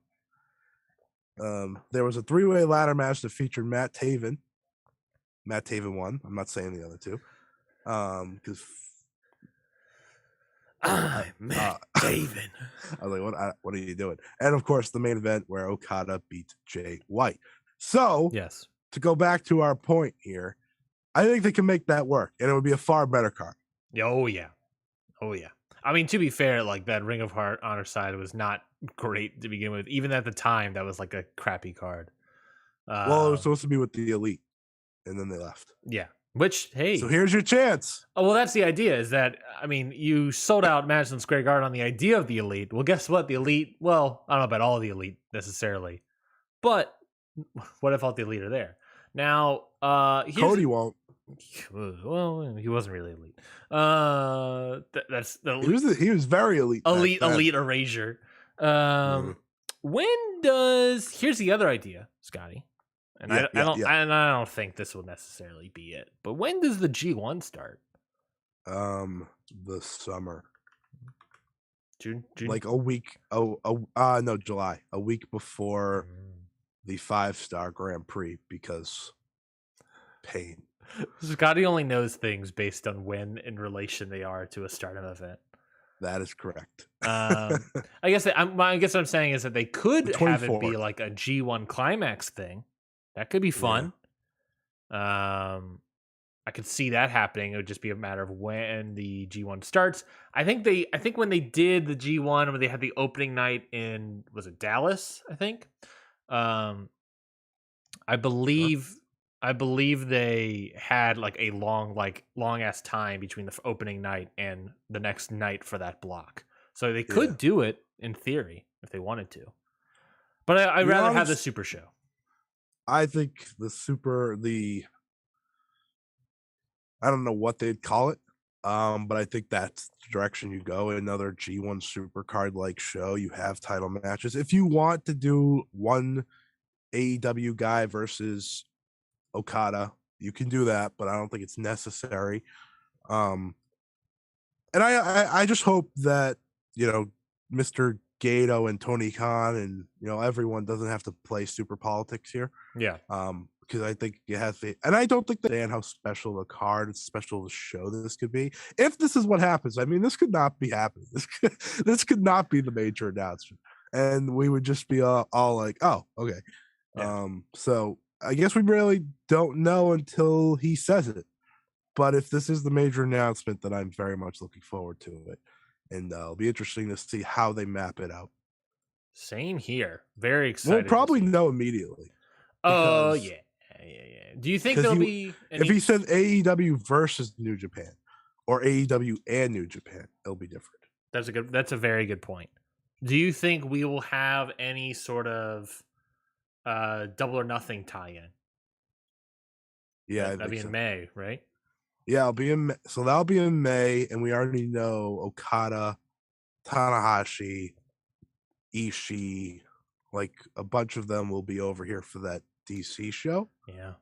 There was a 3-way ladder match that featured Matt Taven. Matt Taven won. I'm not saying the other two. Because Matt Taven. I was like, what are you doing? And of course, the main event where Okada beat Jay White. So, yes, to go back to our point here, I think they can make that work, and it would be a far better card. Oh yeah. I mean, to be fair, like that Ring of Honor side was not great to begin with. Even at the time, that was like a crappy card. Well, it was supposed to be with the Elite, and then they left. Yeah. Which, hey. So here's your chance. Oh, well, that's the idea, is that, I mean, you sold out Madison Square Garden on the idea of the Elite. Well, guess what? The Elite, well, I don't know about all of the Elite necessarily, but what if all the Elite are there? Now, Cody won't. Well, he wasn't really elite. That's the he was very elite. Elite erasure. When does? Here's the other idea, Scotty. And I don't think this will necessarily be it. But when does the G1 start? The summer. June? Like a week. No, July. A week before the 5-star Grand Prix, because pain. Scotty only knows things based on when in relation they are to a Stardom event. That is correct. I guess what I'm saying is that they could have it be like a G1 climax thing. That could be fun. Yeah. I could see that happening. It would just be a matter of when the G1 starts. I think when they did the G1, when they had the opening night in, was it Dallas? I think. I believe they had like a long ass time between the opening night and the next night for that block. So they could do it in theory if they wanted to. But I'd rather have the Super Show. I think I don't know what they'd call it. But I think that's the direction you go. Another G1 Supercard like show. You have title matches. If you want to do one AEW guy versus Okada, you can do that, but I don't think it's necessary. And I just hope that, Mr. Gato and Tony Khan and, everyone doesn't have to play super politics here. Yeah. Because I think it has to, and I don't think they understand how special the card, special the show this could be. If this is what happens, I mean, this could not be happening. This could not be the major announcement. And we would just be all like, oh, okay. Yeah. So I guess we really don't know until he says it. But if this is the major announcement, then I'm very much looking forward to it. And it'll be interesting to see how they map it out. Same here. Very excited. We'll probably know immediately. Oh, yeah. Do you think there'll be... If he says AEW versus New Japan or AEW and New Japan, it'll be different. That's a very good point. Do you think we will have any sort of Double or Nothing tie-in? Yeah, that'll be in May, right? Yeah, that'll be in May, and we already know Okada, Tanahashi, Ishii, like a bunch of them will be over here for that DC show. Yeah.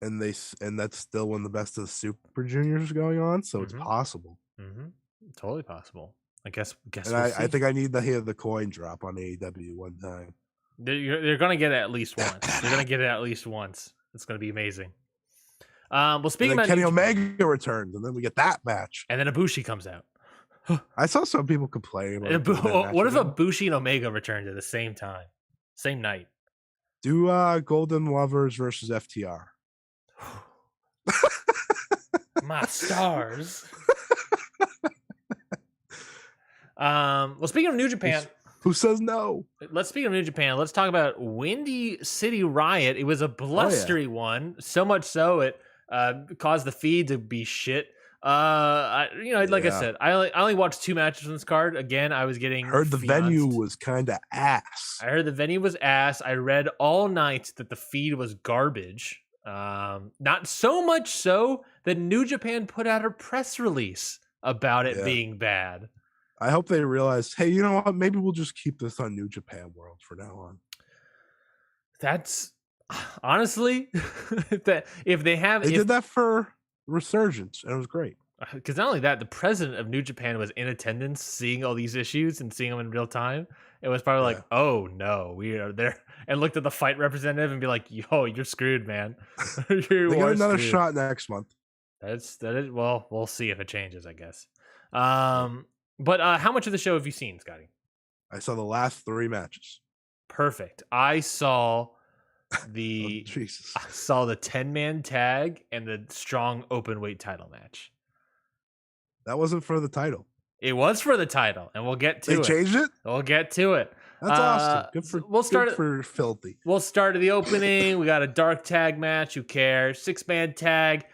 And that's still when the Best of the Super Juniors is going on, so it's possible. Totally possible. I guess And we'll see. I think I need to hear the coin drop on AEW one time. They're gonna get it at least once. They're gonna get it at least once. It's gonna be amazing. Well, speaking and then about Kenny Omega returns, and then we get that match, and then Ibushi comes out. I saw some people complain about what if Ibushi and Omega returned at the same time, same night? Do Golden Lovers versus FTR. My stars. Well, speaking of New Japan, who says no? Let's speak of New Japan. Let's talk about Windy City Riot. It was a blustery one, so much so it caused the feed to be shit. I said, I only watched 2 matches on this card. Again, I was getting heard the venue was kind of ass. I heard the venue was ass. I read all night that the feed was garbage. Not so much so that New Japan put out a press release about it being bad. I hope they realize, hey, you know what? Maybe we'll just keep this on New Japan World for now on. That's honestly that if they did that for Resurgence, and it was great. Because not only that, the president of New Japan was in attendance, seeing all these issues and seeing them in real time. It was probably like, "Oh no, we are there," and looked at the fight representative and be like, "Yo, you're screwed, man. They got another shot next month." That is. Well, we'll see if it changes, I guess. But how much of the show have you seen, Scotty? I saw the last 3 matches. Perfect. I saw the I saw the 10-man tag and the strong open weight title match. That wasn't for the title. It was for the title, and we'll get to it. They changed it? We'll get to it. That's awesome. Good for Filthy. We'll start at the opening. We got a dark tag match. Who cares? 6-man tag.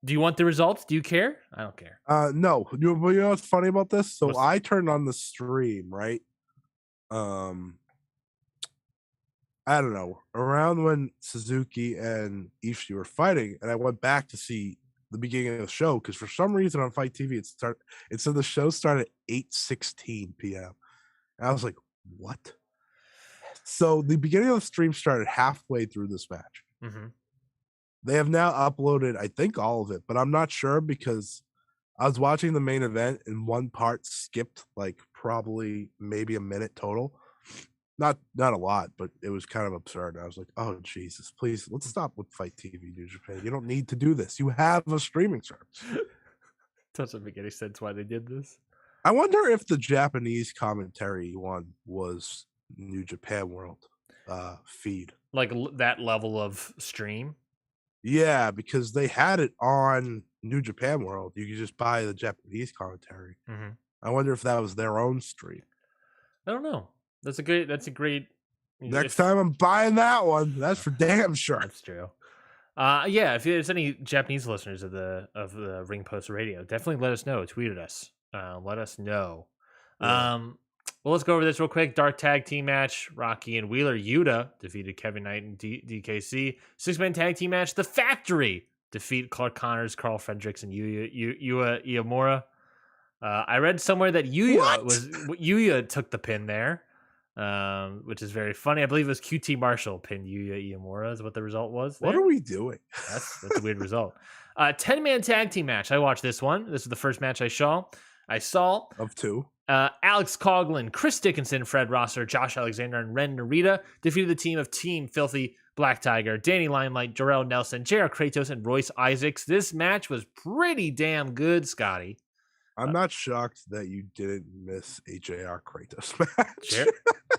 Do you want the results? Do you care? I don't care. No. You know what's funny about this? So I turned on the stream, right? I don't know, around when Suzuki and Ishii were fighting, and I went back to see the beginning of the show because for some reason on Fight TV it said the show started at 8:16 p.m. And I was like, what? So the beginning of the stream started halfway through this match. They have now uploaded, I think, all of it, but I'm not sure because I was watching the main event and one part skipped like probably maybe a minute total. Not a lot, but it was kind of absurd. I was like, oh, Jesus, please, let's stop with Fight TV, New Japan. You don't need to do this. You have a streaming service. Doesn't make any sense why they did this. I wonder if the Japanese commentary one was New Japan World feed. Like that level of stream? Yeah, because they had it on New Japan World. You could just buy the Japanese commentary. I wonder if that was their own stream. I don't know. That's a great. Next time I'm buying that one. That's for damn sure. That's true. Yeah. If there's any Japanese listeners of the Ring Post Radio, definitely let us know. Tweet at us. Let us know. Yeah. Well, let's go over this real quick. Dark tag team match. Rocky and Wheeler Yuta defeated Kevin Knight and DKC. 6-man tag team match. The Factory defeat Clark Connors, Carl Fredericks, and Yuya Iamura. I read somewhere that Yuya took the pin there, which is very funny. I believe it was QT Marshall pinned Yuya Iamura is what the result was there. What are we doing? That's a weird result. 10-man tag team match. I watched this one. This is the first match I saw. Of 2. Alex Coughlin, Chris Dickinson, Fred Rosser, Josh Alexander, and Ren Narita defeated the team of Team Filthy, Black Tiger, Danny Limelight, Jarrell Nelson, JR Kratos, and Royce Isaacs. This match was pretty damn good, Scotty. I'm not shocked that you didn't miss a JR Kratos match.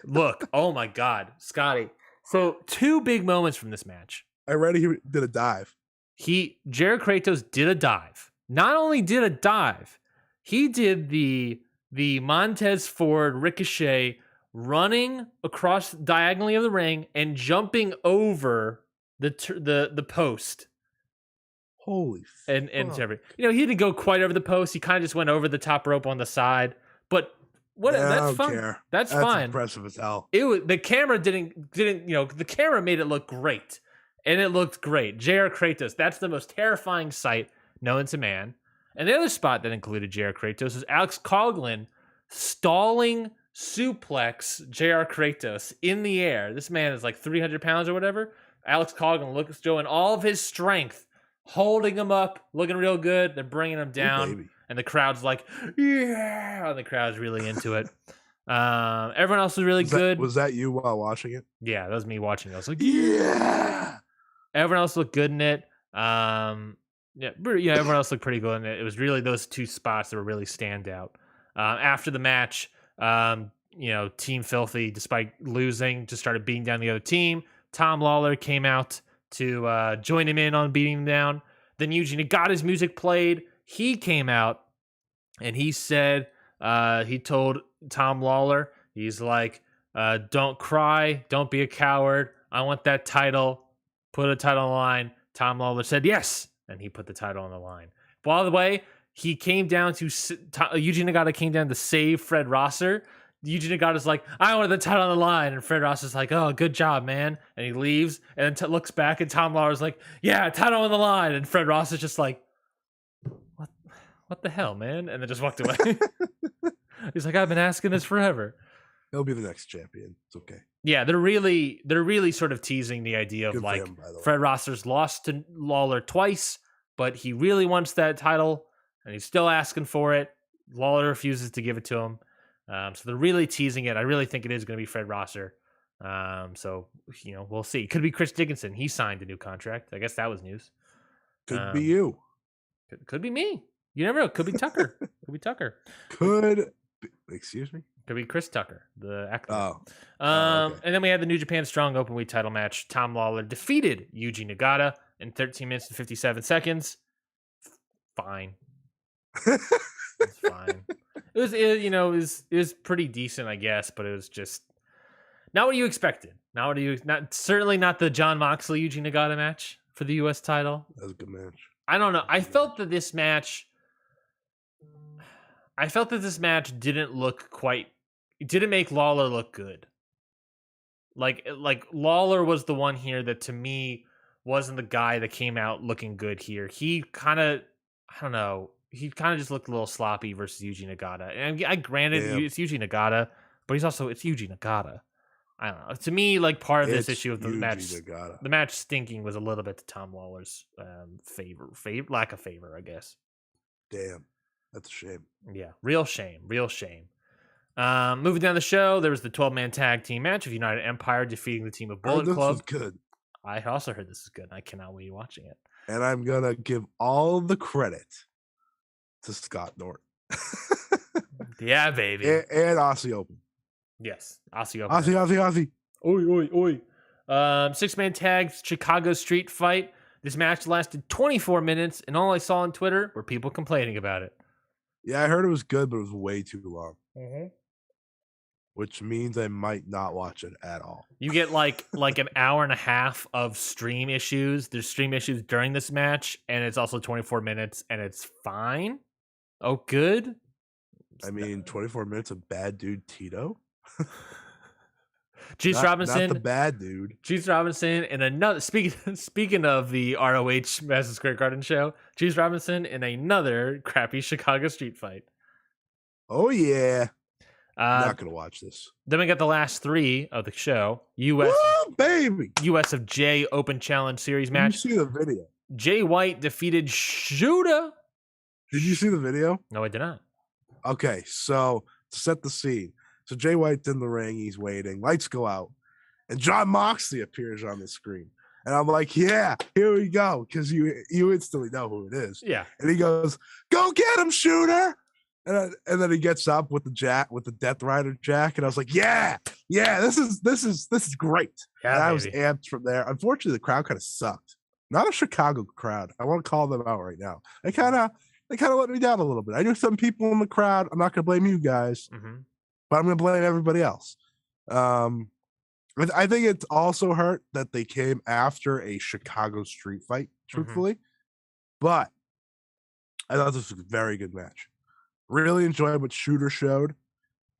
Look, oh my God, Scotty. So 2 big moments from this match. I read he did a dive. JR Kratos did a dive. Not only did a dive, he did the Montez Ford ricochet running across diagonally of the ring and jumping over the post. Holy and every, he didn't go quite over the post. He kind of just went over the top rope on the side. But that's fine. Care. That's fine. Impressive as hell. It was the camera didn't the camera made it look great, and it looked great. JR Kratos. That's the most terrifying sight known to man. And the other spot that included JR Kratos is Alex Coughlin stalling suplex JR Kratos in the air. This man is like 300 pounds or whatever. Alex Coughlin looks showing all of his strength, holding him up, looking real good. They're bringing him down, and the crowd's like, yeah, and the crowd's really into it. Everyone else was really good. Was that you while watching it? Yeah, that was me watching it. I was like, yeah. Everyone else looked good in it. Everyone else looked pretty good in it. It was really those two spots that were really stand out. After the match, Team Filthy, despite losing, just started beating down the other team. Tom Lawler came out to join him in on beating him down. Then Yuji Nagata's music played. He came out and he said, he told Tom Lawler, he's like, don't cry, don't be a coward. I want that title. Put a title on the line. Tom Lawler said yes, and he put the title on the line. By the way, he came down to Yuji Nagata came down to save Fred Rosser. Yuji Nagata's like, I wanted the title on the line, and Fred Rosser's like, oh, good job, man. And he leaves, and then looks back, and Tom Lawler's like, yeah, title on the line, and Fred Rosser's just like, what the hell, man? And then just walked away. He's like, I've been asking this forever. He'll be the next champion. It's okay. Yeah, they're really sort of teasing the idea of good like him, Fred Rosser's lost to Lawler twice, but he really wants that title, and he's still asking for it. Lawler refuses to give it to him. So they're really teasing it. I really think it is going to be Fred Rosser. So we'll see. Could be Chris Dickinson. He signed a new contract. I guess that was news. Could be you. Could be me. You never know. Could be Tucker. Could be Tucker. Excuse me? Could be Chris Tucker, the actor. Okay. And then we had the New Japan Strong Openweight title match. Tom Lawler defeated Yuji Nagata in 13 minutes and 57 seconds. Fine. It's fine. It was pretty decent, I guess, but it was just not what you expected. Certainly not the Jon Moxley Yuji Nagata match for the US title. That was a good match. I don't know. I felt that this match didn't make Lawler look good. Like Lawler was the one here that to me wasn't the guy that came out looking good here. He kind of, I don't know, he kind of just looked a little sloppy versus Yuji Nagata. And I granted it's Yuji Nagata, but it's Yuji Nagata. I don't know. To me, like part of this issue of the match stinking was a little bit to Tom Lawler's lack of favor, I guess. Damn, that's a shame. Yeah, real shame. Moving down the show, there was the 12-man tag team match of United Empire defeating the team of Bullet Club. This was good. I also heard this is good. I cannot wait watching it. And I'm gonna give all the credit to Scott Norton. Yeah, baby. And Aussie Open. Yes, Aussie Open. Aussie. Oi. 6-man tag Chicago street fight. This match lasted 24 minutes, and all I saw on Twitter were people complaining about it. Yeah, I heard it was good, but it was way too long. Mm-hmm. Which means I might not watch it at all. You get like an hour and a half of stream issues. There's stream issues during this match, and it's also 24 minutes, and it's fine. Oh, good. I mean, 24 minutes of bad dude Tito. Juice Robinson, not the bad dude. Juice Robinson in another. Speaking of the ROH Madison Square Garden show, Juice Robinson in another crappy Chicago street fight. Oh yeah, I'm not gonna watch this. Then we got the last three of the show. US of J Open Challenge Series match. Did you see the video? Jay White defeated Shooter. Did you see the video? No, I did not. Okay, so to set the scene. So Jay White's in the ring, he's waiting, lights go out, and Jon Moxley appears on the screen. And I'm like, yeah, here we go, because you instantly know who it is. Yeah. And he goes, go get him, Shooter. And then he gets up with the Death Rider jack, and I was like, yeah, this is great. Yeah, and I was amped from there. Unfortunately, the crowd kind of sucked. Not a Chicago crowd. I want to call them out right now. They kind of let me down a little bit. I knew some people in the crowd. I'm not going to blame you guys. Mm-hmm. But I'm going to blame everybody else. I think it's also hurt that they came after a Chicago street fight, truthfully. Mm-hmm. But I thought this was a very good match. Really enjoyed what Shooter showed.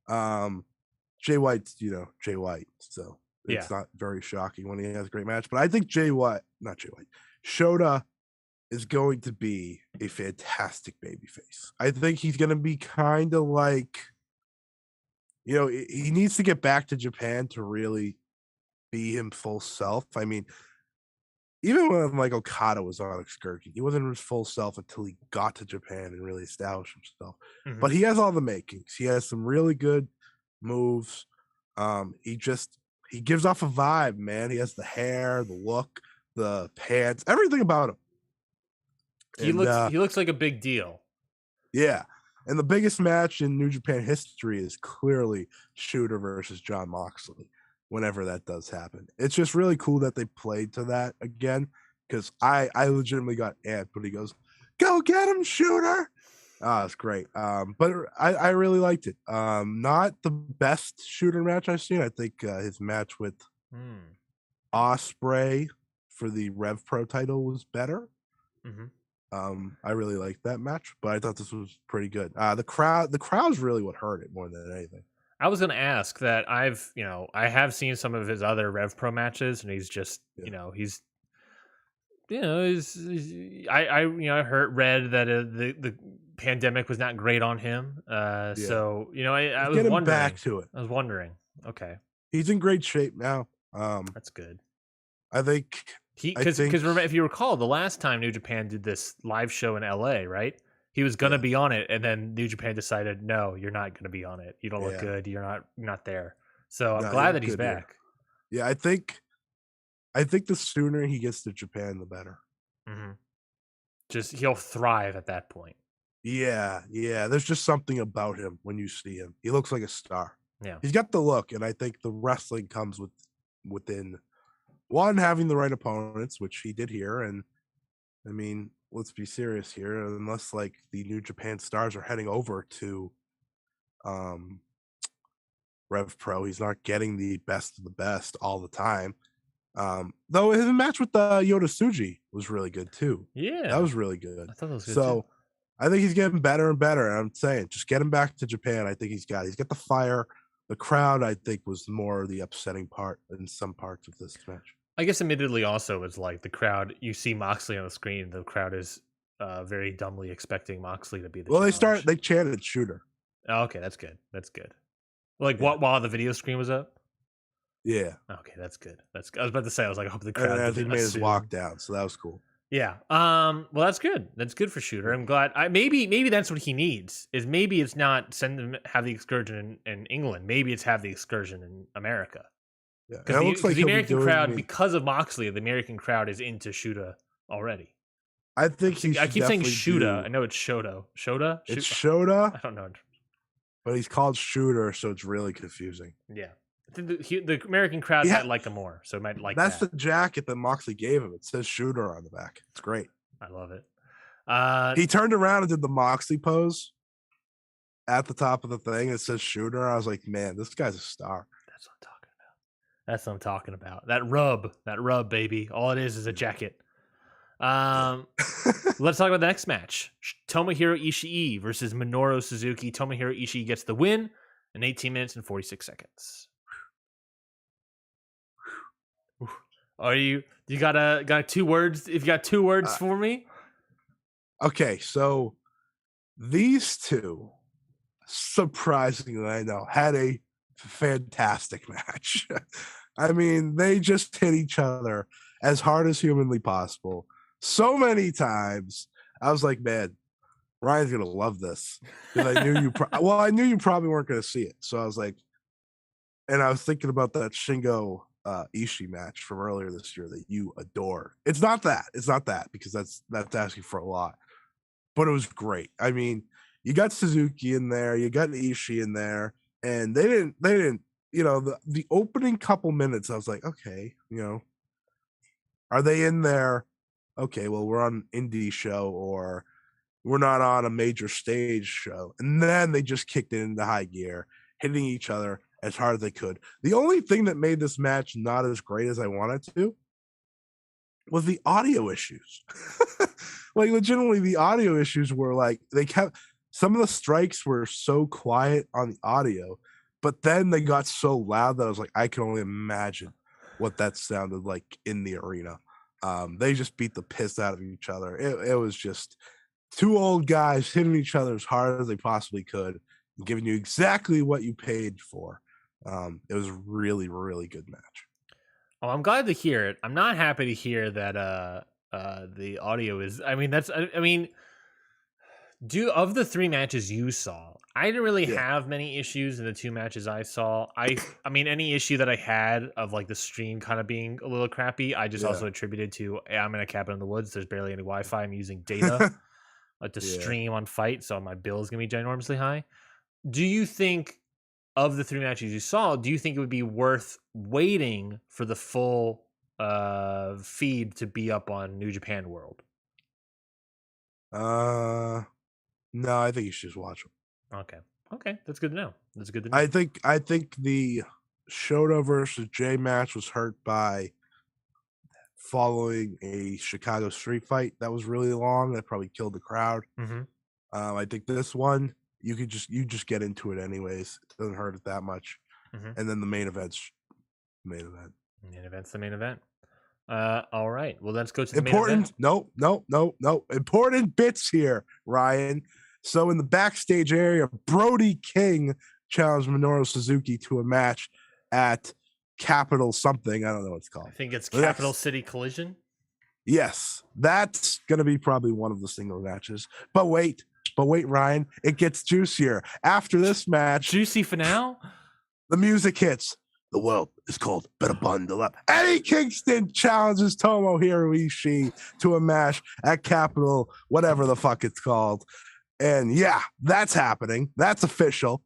Jay White's, Jay White. So it's not very shocking when he has a great match. But I think Shota is going to be a fantastic babyface. I think he's going to be kind of like he needs to get back to Japan to really be him full self. I mean, even when like Okada was on excursion, he wasn't his full self until he got to Japan and really established himself. Mhm. But he has all the makings. He has some really good moves. He gives off a vibe, man. He has the hair, the look, the pants, everything about him. He looks like a big deal. Yeah. And the biggest match in New Japan history is clearly Shooter versus John Moxley, whenever that does happen. It's just really cool that they played to that again, because I legitimately got amped when he goes, "Go get him, Shooter!" It's great. But I really liked it. Not the best Shooter match I've seen. I think his match with Ospreay for the Rev Pro title was better. I really liked that match, but I thought this was pretty good. The crowd's really what hurt it more than anything. I was going to ask that I have seen some of his other Rev Pro matches, and he's just, I read that the pandemic was not great on him. So, I was wondering. Back to it. I was wondering. Okay. He's in great shape now. That's good. I think because if you recall, the last time New Japan did this live show in LA, right? He was gonna be on it, and then New Japan decided, no, you're not gonna be on it. You don't look good. You're not there. So I'm glad that he's back. Yeah, I think the sooner he gets to Japan, the better. Just he'll thrive at that point. Yeah. There's just something about him when you see him. He looks like a star. Yeah, he's got the look, and I think the wrestling comes within one, having the right opponents, which he did here, and I mean, let's be serious here. Unless like the New Japan stars are heading over to Rev Pro, he's not getting the best of the best all the time. Though his match with Yota Tsuji was really good too. Yeah, that was really good. I thought that was good too. I think he's getting better and better. And I'm saying, just get him back to Japan. I think he's got the fire. The crowd, I think, was more the upsetting part in some parts of this match. I guess admittedly also it's like the crowd, you see Moxley on the screen, the crowd is very dumbly expecting Moxley to be the challenge. They chanted Shooter. Oh, okay, that's good. Like what, while the video screen was up? Yeah. Okay, that's good. I was about to say, I was like, I hope the crowd and he made his walk down, so that was cool. Yeah. Well, that's good. That's good for Shooter. I'm glad. Maybe that's what he needs. Is maybe it's not have the excursion in England. Maybe it's have the excursion in America. Yeah, because the American crowd, because of Moxley, the American crowd is into Shooter already. I think I keep saying Shooter. I know it's Shoto. Shota? It's Shota. I don't know. But he's called Shooter, so it's really confusing. Yeah. I think the American crowd might like him more, so it might like that's the jacket that Moxley gave him. It says Shooter on the back. It's great. I love it. He turned around and did the Moxley pose at the top of the thing. It says Shooter. I was like, man, this guy's a star. That's what I'm talking about. That rub, baby. All it is a jacket. Let's talk about the next match. Tomohiro Ishii versus Minoru Suzuki. Tomohiro Ishii gets the win in 18 minutes and 46 seconds. Are you got 2 words? If you got 2 words for me? Okay, so these two, surprisingly, I know, had a fantastic match. I mean, they just hit each other as hard as humanly possible so many times. I was like, man, Ryan's gonna love this, because I knew I knew you probably weren't gonna see it. So I was like, and I was thinking about that Shingo Ishii match from earlier this year that you adore. It's not that because that's asking for a lot, but it was great. I mean, you got Suzuki in there, you got Ishii in there, and they didn't the opening couple minutes, I was like, okay, are they in there? Okay, well, we're on an indie show, or we're not on a major stage show. And then they just kicked it into high gear, hitting each other as hard as they could. The only thing that made this match not as great as I wanted to was the audio issues. Like, legitimately, the audio issues were like, some of the strikes were so quiet on the audio, but then they got so loud that I was like, I can only imagine what that sounded like in the arena. They just beat the piss out of each other. It was just 2 old guys hitting each other as hard as they possibly could. giving you exactly what you paid for. It was a really, really good match. Oh, I'm glad to hear it. I'm not happy to hear that the audio is. I mean, of the 3 matches you saw, I didn't really have many issues in the 2 matches I saw. I mean, any issue that I had of like the stream kind of being a little crappy, I just also attributed to I'm in a cabin in the woods. There's barely any Wi-Fi. I'm using data to stream on Fight, so my bill is gonna be ginormously high. Do you think, of the 3 matches you saw, do you think it would be worth waiting for the full feed to be up on New Japan World? No, I think you should just watch them. Okay, that's good to know. I think the Shota versus Jay match was hurt by following a Chicago street fight that was really long. That probably killed the crowd. I think this one you just get into it anyways. It doesn't hurt it that much. And then the main event's the main event. Main event's the main event. All right. Well, let's go to the important. main event. No. Important bits here, Ryan. So in the backstage area, Brody King challenged Minoru Suzuki to a match at Capital something. I don't know what it's called. I think it's Capital City Collision. Yes, that's going to be probably one of the single matches. But wait, Ryan, it gets juicier. After this match, juicy finale, the music hits. The world is called Better Bundle Up. Eddie Kingston challenges Tomohiro Ishii to a match at Capital, whatever the fuck it's called. And yeah, that's happening. That's official.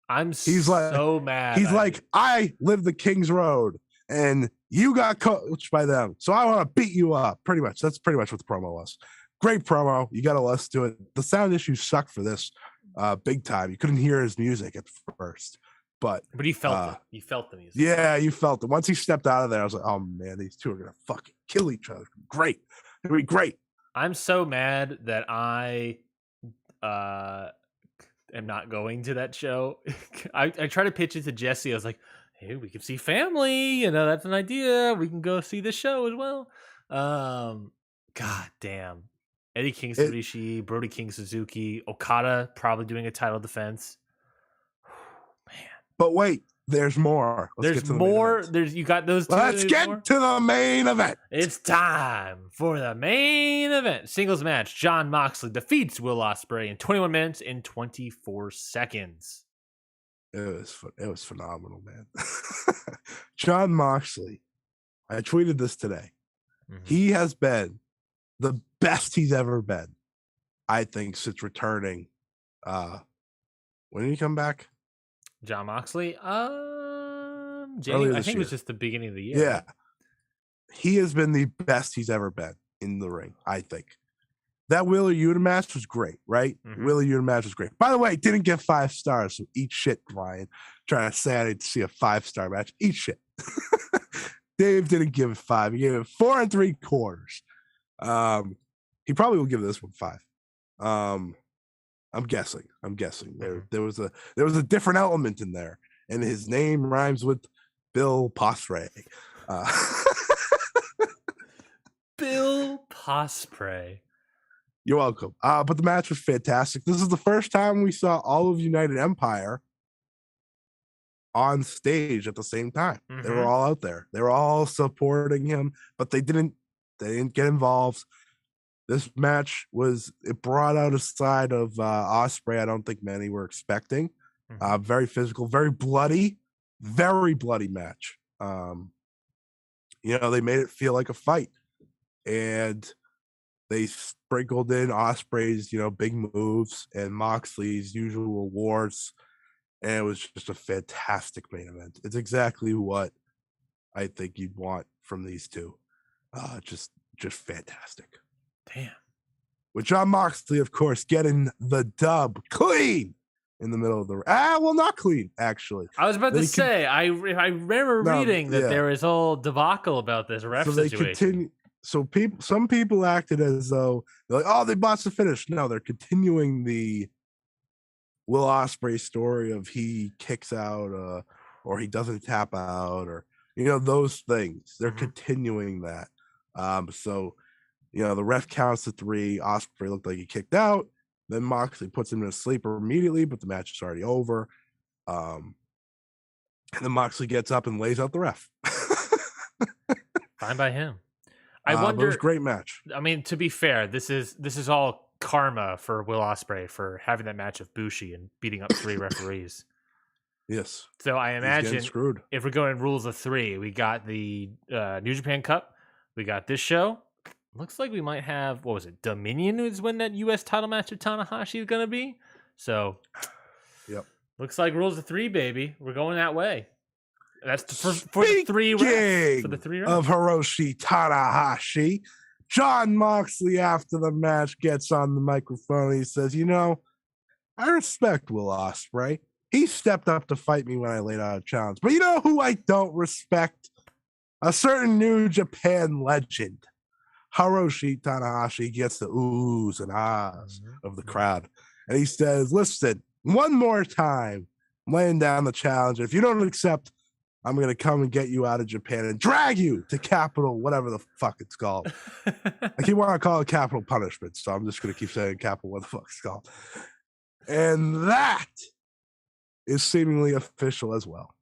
He's so mad. He's like, I live the King's Road and you got coached by them. So I want to beat you up. Pretty much. That's pretty much what the promo was. Great promo. You got to listen to it. The sound issues suck for this big time. You couldn't hear his music at first. But you felt it. You felt the music. Yeah, you felt it. Once he stepped out of there, I was like, oh man, these two are going to fucking kill each other. Great. It'll be great. I'm so mad that I am not going to that show. I tried to pitch it to Jesse. I was like, hey, we can see family. That's an idea. We can go see the show as well. God damn. Eddie Kingston, Ishii, Brody King, Suzuki, Okada probably doing a title defense. Man. But wait, there's more. There's more. You got those two. Let's get to the main event. It's time for the main event. Singles match. Jon Moxley defeats Will Ospreay in 21 minutes and 24 seconds. It was phenomenal, man. Jon Moxley. I tweeted this today. He has been the best he's ever been, I think, since returning. When did he come back? Jon Moxley? January, I think it was just the beginning of the year. Yeah. He has been the best he's ever been in the ring, I think. That Wheeler Yuta match was great, right? Wheeler Yuta match was great. By the way, didn't get 5 stars, so eat shit, Ryan. Trying to say I didn't see a 5-star match. Eat shit. Dave didn't give it 5. He gave it 4 3/4. He probably will give this one 5. I'm guessing. There was a different element in there, and his name rhymes with Bill Ospreay. Bill Ospreay. You're welcome. But the match was fantastic. This is the first time we saw all of United Empire on stage at the same time. They were all out there. They were all supporting him, but they didn't get involved. This match it brought out a side of Ospreay I don't think many were expecting. Very physical, very bloody match. They made it feel like a fight, and they sprinkled in Ospreay's, big moves and Moxley's usual awards, and it was just a fantastic main event. It's exactly what I think you'd want from these two. Just fantastic. Damn. With Jon Moxley, of course, getting the dub clean in the middle of the well, not clean, actually. I was about to say, I remember reading that there was a whole debacle about this ref situation. Some people acted as though they're like, oh, they botched the finish. No, they're continuing the Will Ospreay story of he kicks out or he doesn't tap out, or those things. They're continuing that. So the ref counts to 3. Ospreay looked like he kicked out. Then Moxley puts him in a sleeper immediately, but the match is already over. And then Moxley gets up and lays out the ref. Fine by him. I wonder. It was a great match. I mean, to be fair, this is all karma for Will Ospreay for having that match with Bushi and beating up 3 referees. Yes. So I imagine screwed. If we're going rules of 3, we got the New Japan Cup, we got this show. Looks like we might have, what was it? Dominion is when that U.S. title match with Tanahashi is going to be. So, yep. Looks like rules of 3, baby. We're going that way. That's for the 3 refs. For the 3 refs. Of Hiroshi Tanahashi, Jon Moxley after the match gets on the microphone. He says, I respect Will Ospreay. He stepped up to fight me when I laid out a challenge. But you know who I don't respect? A certain New Japan legend. Hiroshi Tanahashi gets the oohs and ahs of the crowd. And he says, listen, one more time, I'm laying down the challenge. If you don't accept, I'm going to come and get you out of Japan and drag you to Capital, whatever the fuck it's called. I keep wanting to call it Capital Punishment, so I'm just going to keep saying Capital, what the fuck it's called. And that is seemingly official as well.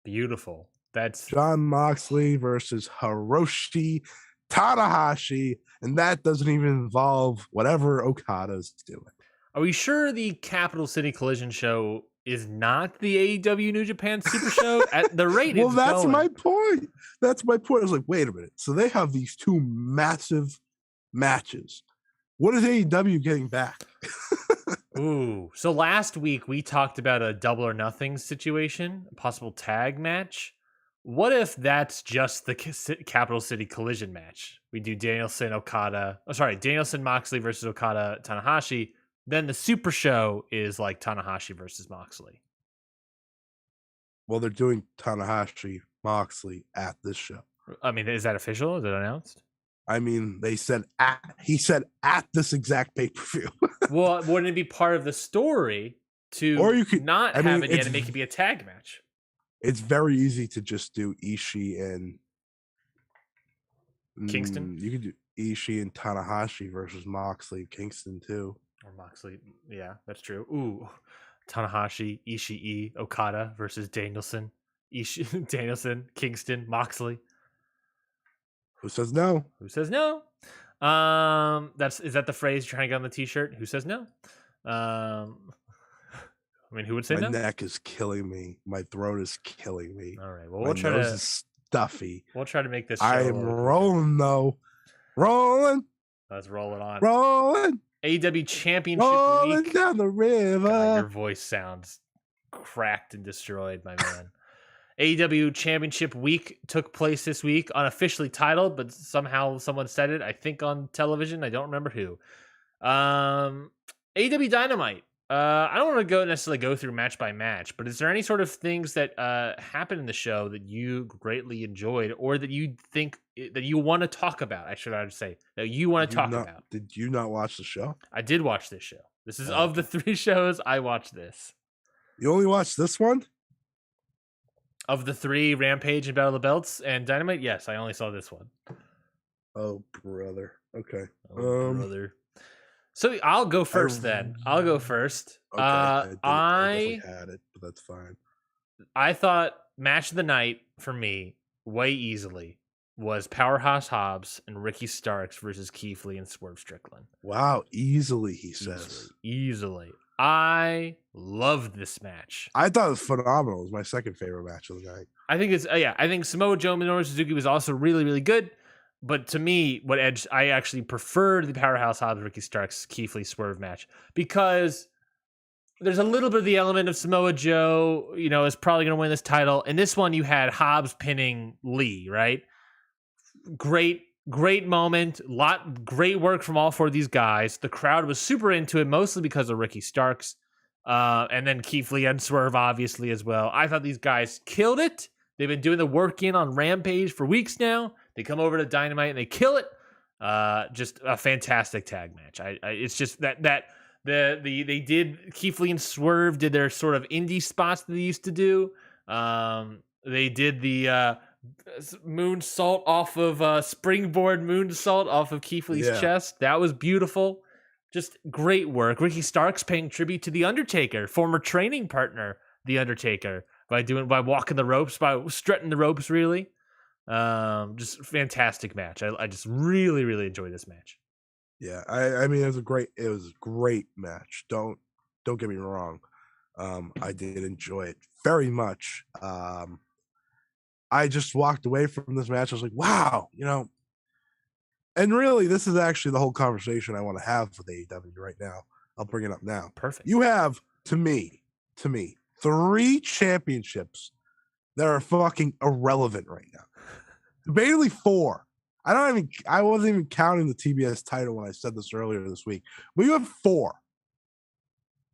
Beautiful. That's Jon Moxley versus Hiroshi Tanahashi, and that doesn't even involve whatever Okada's doing. Are we sure the Capital City Collision show is not the AEW New Japan Super Show at the rate? Well, that's my point. That's my point. I was like, wait a minute. So they have these 2 massive matches. What is AEW getting back? Ooh. So last week we talked about a Double or Nothing situation, a possible tag match. What if that's just the Capital City Collision match? We do Danielson Moxley versus Okada Tanahashi. Then the Super Show is like Tanahashi versus Moxley. Well, they're doing Tanahashi Moxley at this show. I mean, is that official? Is it announced? I mean, he said at this exact pay-per-view. Well, wouldn't it be part of the story to or you could not have it yet and make it be a tag match? It's very easy to just do Ishii and Kingston. You could do Ishii and Tanahashi versus Moxley, Kingston too. Or Moxley. Yeah, that's true. Ooh. Tanahashi, Ishii, Okada versus Danielson. Danielson, Kingston, Moxley. Who says no? Who says no? Is that the phrase you're trying to get on the t-shirt? Who says no? I mean, who would say no? My neck is killing me. My throat is killing me. All right. Well, we'll try to. Is stuffy. We'll try to make this. I'm rolling though. Rolling. Let's roll it on. Rolling. AEW Championship rolling Week. Down the river. God, your voice sounds cracked and destroyed, my man. AEW Championship Week took place this week, unofficially titled, but somehow someone said it, I think on television. I don't remember who. AEW Dynamite. I don't want to necessarily go through match by match, but is there any sort of things that happened in the show that you greatly enjoyed or that you think that you want to talk about? I should say that you want to talk about. Did you not watch the show? I did watch this show. This is of the 3 shows, I watched this. You only watched this one? Of the 3, Rampage and Battle of the Belts and Dynamite, yes, I only saw this one. Oh, brother. Okay. Brother. So I'll go first then. I'll go first. Okay, I had it, but that's fine. I thought match of the night for me, way easily, was Powerhouse Hobbs and Ricky Starks versus Keith Lee and Swerve Strickland. Wow, easily, he says. Easily. I loved this match. I thought it was phenomenal. It was my second favorite match of the night. I think I think Samoa Joe, Minoru Suzuki was also really, really good. But to me, I actually preferred the Powerhouse Hobbs, Ricky Starks, Keith Lee Swerve match because there's a little bit of the element of Samoa Joe, is probably going to win this title. And this one, you had Hobbs pinning Lee, right? Great moment. Great work from all 4 of these guys. The crowd was super into it, mostly because of Ricky Starks. And then Keith Lee and Swerve, obviously, as well. I thought these guys killed it. They've been doing the work in on Rampage for weeks now. They come over to Dynamite and they kill it. Just a fantastic tag match. It's just that they did Keith Lee and Swerve did their sort of indie spots that they used to do. They did the moonsault off of springboard moonsault off of Keith Lee's chest. That was beautiful. Just great work. Ricky Starks paying tribute to The Undertaker, former training partner, The Undertaker, by walking the ropes, by strutting the ropes, really. Just fantastic match. I just really, really enjoyed this match. Yeah, I mean, it was a great match. Don't get me wrong. I did enjoy it very much. I just walked away from this match. I was like, wow, and really, this is actually the whole conversation I want to have with AEW right now. I'll bring it up now. Perfect. You have, to me, 3 championships that are fucking irrelevant right now. Debatably 4. I wasn't even counting the TBS title when I said this earlier this week. But you have 4.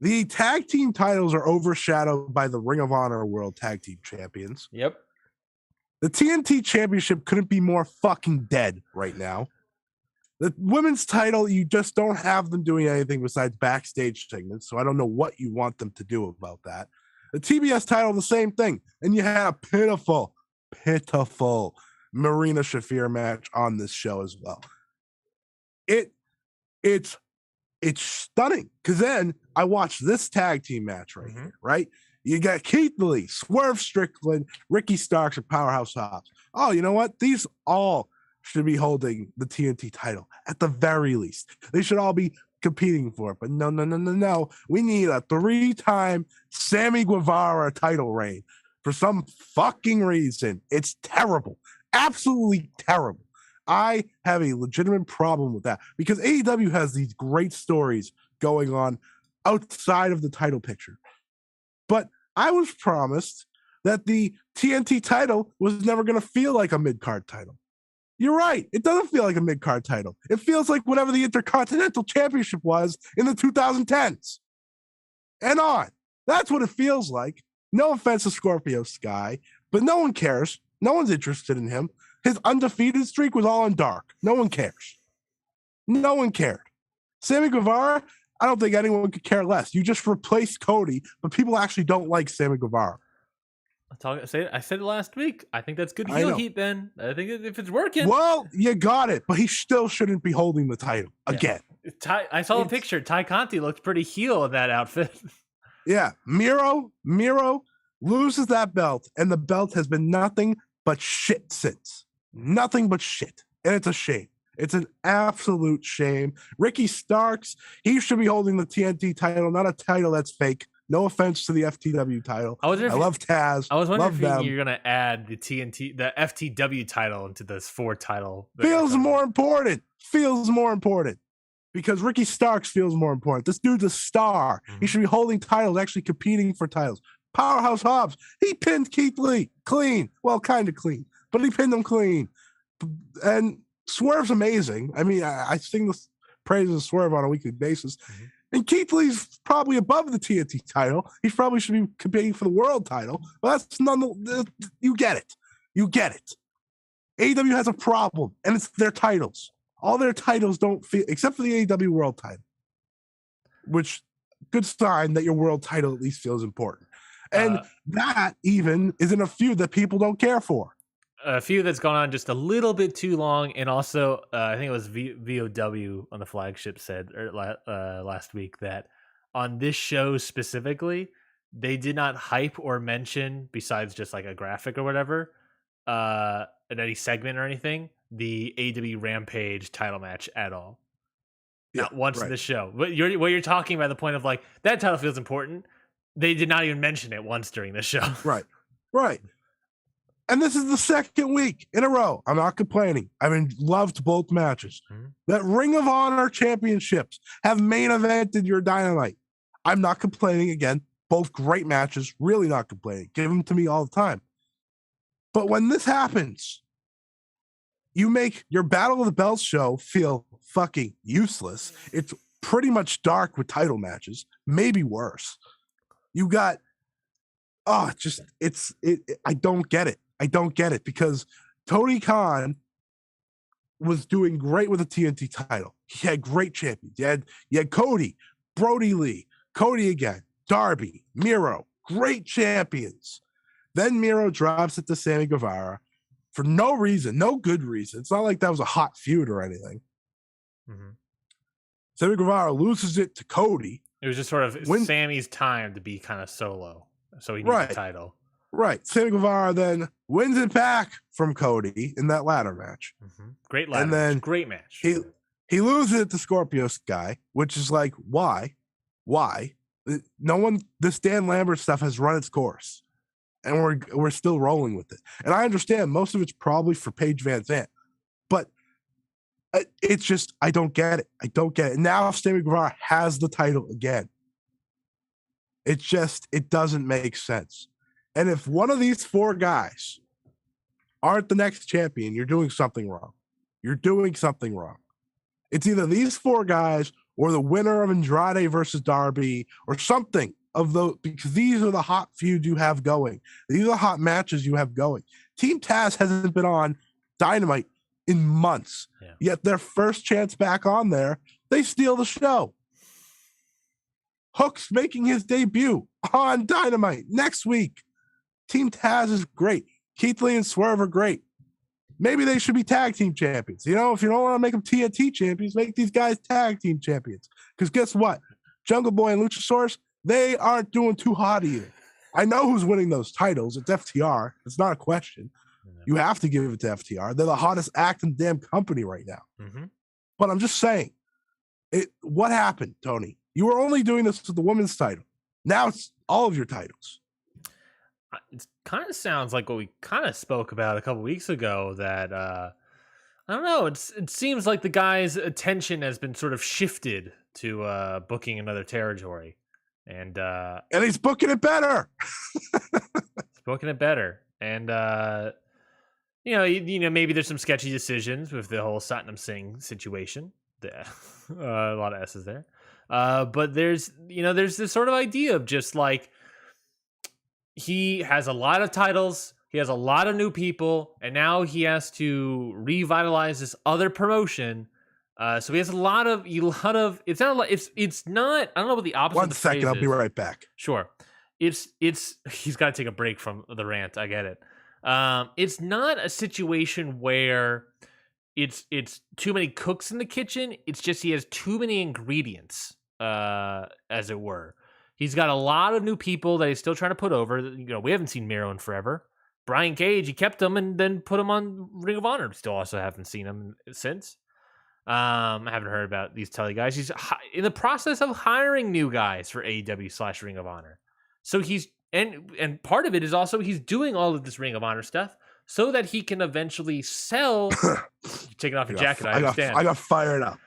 The tag team titles are overshadowed by the Ring of Honor World Tag Team Champions. Yep. The TNT Championship couldn't be more fucking dead right now. The women's title, you just don't have them doing anything besides backstage segments, so I don't know what you want them to do about that. The TBS title, the same thing. And you had a pitiful Marina Shafir match on this show as well. It's stunning, because then I watched this tag team match right here, right? You got Keith Lee, Swerve Strickland, Ricky Starks, and Powerhouse Hobbs. Oh, you know what? These all should be holding the TNT title at the very least. They should all be competing for it. But no. We need a 3-time Sammy Guevara title reign for some fucking reason. It's terrible. Absolutely terrible. I have a legitimate problem with that, because AEW has these great stories going on outside of the title picture. But I was promised that the TNT title was never going to feel like a mid-card title. You're right. It doesn't feel like a mid-card title. It feels like whatever the Intercontinental Championship was in the 2010s and on. That's what it feels like. No offense to Scorpio Sky, but no one cares. No one's interested in him. His undefeated streak was all in dark. No one cares. No one cared. Sammy Guevara, I don't think anyone could care less. You just replaced Cody, but people actually don't like Sammy Guevara. I said it last week. I think that's good heel heat, Ben. I think if it's working. Well, you got it, but he still shouldn't be holding the title again. I saw a picture. Ty Conti looked pretty heel in that outfit. Yeah. Miro loses that belt, and the belt has been nothing but shit since. Nothing but shit. And it's a shame. It's an absolute shame. Ricky Starks, he should be holding the TNT title, not a title that's fake. No offense to the FTW title. I love Taz. I was wondering if you're going to add the FTW title into this 4 title. Feels more important. Because Ricky Starks feels more important. This dude's a star. He should be holding titles, actually competing for titles. Powerhouse Hobbs, he pinned Keith Lee clean. Well, kind of clean, but he pinned him clean. And Swerve's amazing. I mean, I sing the praises of Swerve on a weekly basis. And Keith Lee's probably above the TNT title. He probably should be competing for the world title. But that's you get it. You get it. AEW has a problem, and it's their titles. All their titles don't feel, except for the AEW world title, which good sign that your world title at least feels important. And that even is in a feud that people don't care for. A feud that's gone on just a little bit too long. And also, I think it was VOW on the flagship said last week that on this show specifically, they did not hype or mention, besides just like a graphic or whatever, in any segment or anything, the AEW Rampage title match at all. Yeah, not once in the show. What you're talking about, the point of like, that title feels important. They did not even mention it once during the show. Right. And this is the second week in a row. I'm not complaining. I've loved both matches. That Ring of Honor championships have main evented your Dynamite. I'm not complaining again. Both great matches. Really not complaining. Give them to me all the time. But when this happens, you make your Battle of the Belts show feel fucking useless. It's pretty much dark with title matches. Maybe worse. You got, I don't get it. I don't get it, because Tony Khan was doing great with the TNT title. He had great champions. You had Cody, Brody Lee, Cody again, Darby, Miro, great champions. Then Miro drops it to Sammy Guevara for no reason, no good reason. It's not like that was a hot feud or anything. Sammy Guevara loses it to Cody. It was just sort of Sammy's time to be kind of solo, so he needs the title. Right. Sammy Guevara then wins it back from Cody in that ladder match. Great ladder match. Great match. He loses it to Scorpio Sky, which is like, why? No one, this Dan Lambert stuff has run its course, and we're still rolling with it. And I understand most of it's probably for Paige Van Zandt, but it's just, I don't get it. Now Sammy Guevara has the title again. It doesn't make sense. And if one of these 4 guys aren't the next champion, you're doing something wrong. It's either these 4 guys or the winner of Andrade versus Darby or something of those, because these are the hot feuds you have going. These are the hot matches you have going. Team Taz hasn't been on Dynamite in months. Yeah. Yet their first chance back on there, they steal the show. Hook's making his debut on Dynamite next week. Team Taz is great. Keith Lee and Swerve are great. Maybe they should be tag team champions. You know, if you don't want to make them TNT champions, make these guys tag team champions. Because guess what? Jungle Boy and Luchasaurus, they aren't doing too hot either. I know who's winning those titles. It's FTR. It's not a question. You have to give it to FTR. They're the hottest act in the damn company right now. But I'm just saying, what happened, Tony? You were only doing this with the women's title. Now it's all of your titles. It kind of sounds like what we kind of spoke about a couple weeks ago, that I don't know, it seems like the guy's attention has been sort of shifted to booking another territory, and he's booking it better. And you know, maybe there's some sketchy decisions with the whole Satnam Singh situation. A lot of S's there, but there's this sort of idea of just like, he has a lot of titles, he has a lot of new people, and now he has to revitalize this other promotion. So he has a lot of. It's not. It's not. I don't know what the opposite. 1 second, I'll be right back. Sure. He's got to take a break from the rant. I get it. It's not a situation where it's too many cooks in the kitchen. It's just he has too many ingredients, as it were. He's got a lot of new people that he's still trying to put over. You know, we haven't seen Miro in forever. Brian Cage, he kept him and then put him on Ring of Honor. Still also haven't seen him since. I haven't heard about these Tully guys. He's in the process of hiring new guys for AEW / Ring of Honor. So he's, and part of it is also he's doing all of this Ring of Honor stuff so that he can eventually sell. You're taking off your jacket, I understand. I got fired up.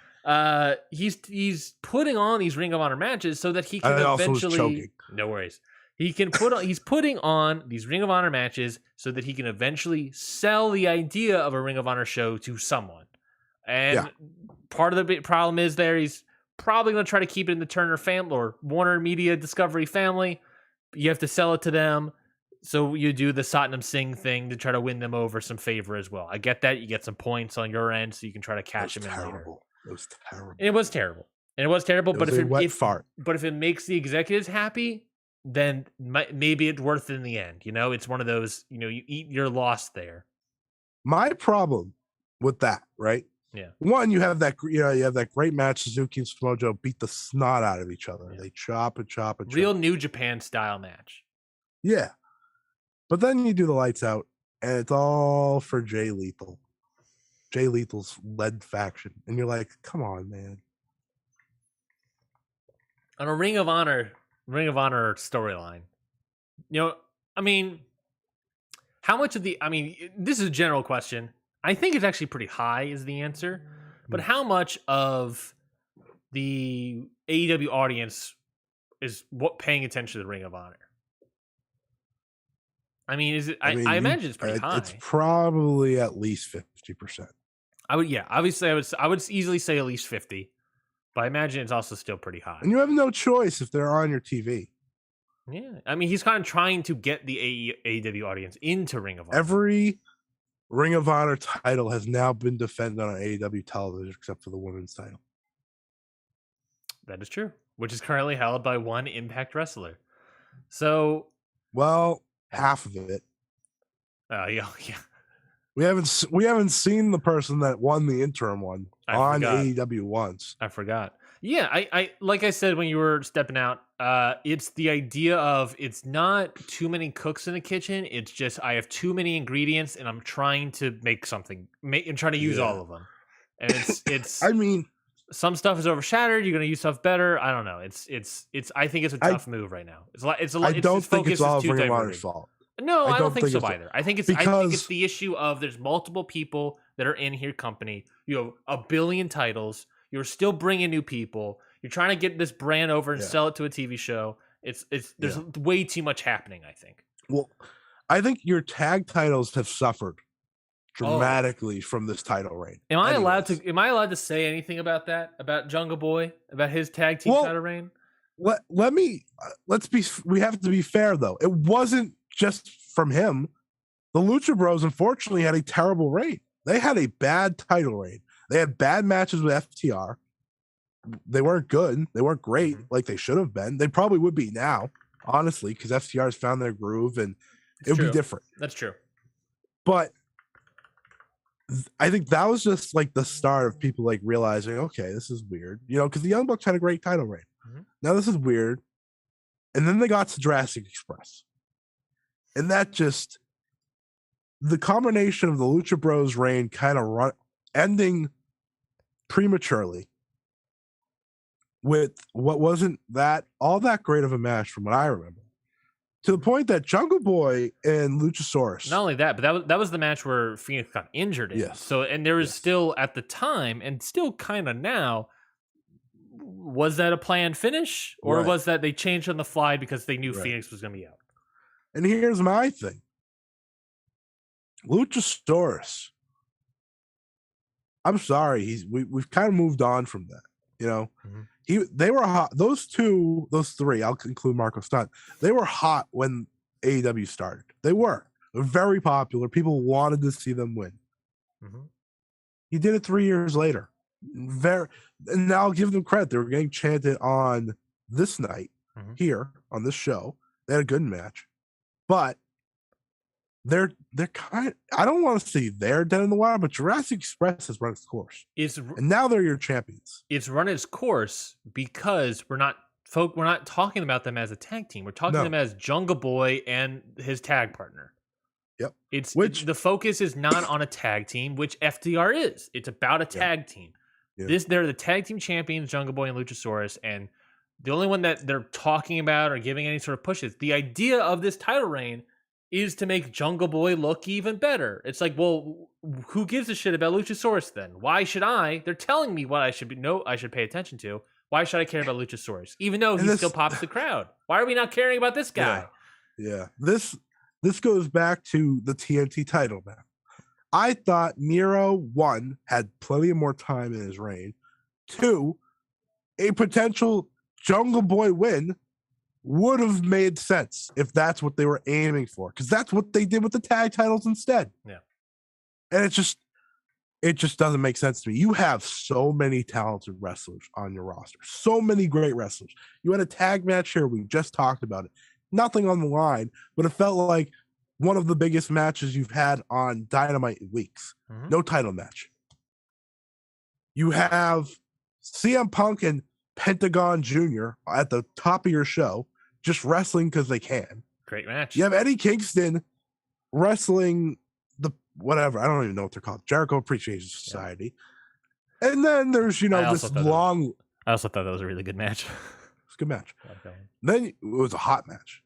He's putting on these Ring of Honor matches so that he can eventually. No worries. He's putting on these Ring of Honor matches so that he can eventually sell the idea of a Ring of Honor show to someone. And part of the big problem is he's probably going to try to keep it in the Turner family or Warner Media Discovery family. You have to sell it to them. So you do the Satnam Singh thing to try to win them over some favor as well. I get that. You get some points on your end so you can try to cash them in later. It was terrible. It was terrible. But if it makes the executives happy, then maybe it's worth it in the end. You know, it's one of those, you eat your loss there. My problem with that, right? Yeah. One, you have that great match. Suzuki and Smojo beat the snot out of each other. Yeah. They chop and chop. Real New Japan style match. Yeah. But then you do the lights out, and it's all for Jay Lethal. Jay Lethal's led faction. And you're like, come on, man. On a Ring of Honor storyline, I mean, how much of this is a general question. I think it's actually pretty high is the answer. But how much of the AEW audience is paying attention to the Ring of Honor? I mean, is it? I imagine it's pretty high. It's probably at least 50%. Obviously, I would easily say at least 50, but I imagine it's also still pretty high. And you have no choice if they're on your TV. Yeah, I mean, he's kind of trying to get the AEW audience into Ring of Honor. Every Ring of Honor title has now been defended on AEW television, except for the women's title. That is true, which is currently held by one Impact wrestler. So, well, half of it. Yeah. We haven't seen the person that won the interim one on AEW once. I forgot. Yeah, I like I said when you were stepping out, it's the idea of it's not too many cooks in the kitchen. It's just I have too many ingredients and I'm trying to make something, and trying to use Yeah. all of them. And it's. I mean, some stuff is overshadowed. You're gonna use stuff better. I don't know. It's. I think it's a tough move right now. I don't think it's all of Ring of Honor's fault. No, I don't think so either. I think it's the issue of there's multiple people that are in here company. You have a billion titles. You're still bringing new people. You're trying to get this brand over and sell it to a TV show. There's way too much happening, I think. Well, I think your tag titles have suffered dramatically from this title reign. Am I allowed to say anything about that? About Jungle Boy? About his tag team title reign? We have to be fair though. It wasn't just from him. The Lucha Bros unfortunately had a terrible reign. They had a bad title reign. They had bad matches with FTR. They weren't good. They weren't great like they should have been. They probably would be now, honestly, because FTR has found their groove and it would be different. That's true. But I think that was just like the start of people like realizing, okay, this is weird, because the Young Bucks had a great title reign. Now this is weird. And then they got to Jurassic Express. And that just, the combination of the Lucha Bros reign kind of ending prematurely with what wasn't all that great of a match from what I remember, to the point that Jungle Boy and Luchasaurus. Not only that, but that was the match where Phoenix got injured in. Yes. So, and there was still at the time, and still kind of now, was that a planned finish, or was that they changed on the fly because they knew Phoenix was going to be out? And here's my thing. Luchasaurus, I'm sorry, we've kind of moved on from that. They were hot. Those three, I'll include Marco Stunt. They were hot when AEW started. They were very popular. People wanted to see them win. He did it 3 years later. And I'll give them credit. They were getting chanted on this night here on this show. They had a good match, but they're kind. I don't want to say they're dead in the water, but Jurassic Express has run its course, and now they're your champions. It's run its course because we're not talking about them as a tag team. We're talking them as Jungle Boy and his tag partner. Yep. The focus is not on a tag team, which FTR is. It's about a tag team. Yeah. They're the tag team champions, Jungle Boy and Luchasaurus, and the only one that they're talking about or giving any sort of pushes. The idea of this title reign is to make Jungle Boy look even better. It's like, well, who gives a shit about Luchasaurus then? Why should I? They're telling me what I should pay attention to. Why should I care about Luchasaurus? Even though he still pops the crowd. Why are we not caring about this guy? Yeah. This goes back to the TNT title now. I thought Miro, 1, had plenty of more time in his reign. 2, a potential Jungle Boy win would have made sense if that's what they were aiming for, because that's what they did with the tag titles instead. Yeah. And it just doesn't make sense to me. You have so many talented wrestlers on your roster, so many great wrestlers. You had a tag match here. We just talked about it. Nothing on the line, but it felt like one of the biggest matches you've had on Dynamite in weeks. No title match. You have CM Punk and Pentagon Jr. at the top of your show, just wrestling because they can. Great match. You have Eddie Kingston wrestling the whatever. I don't even know what they're called. Jericho Appreciation Society. Yeah. And then there's, this long. I also thought that was a really good match. It's a good match. Okay. Then it was a hot match.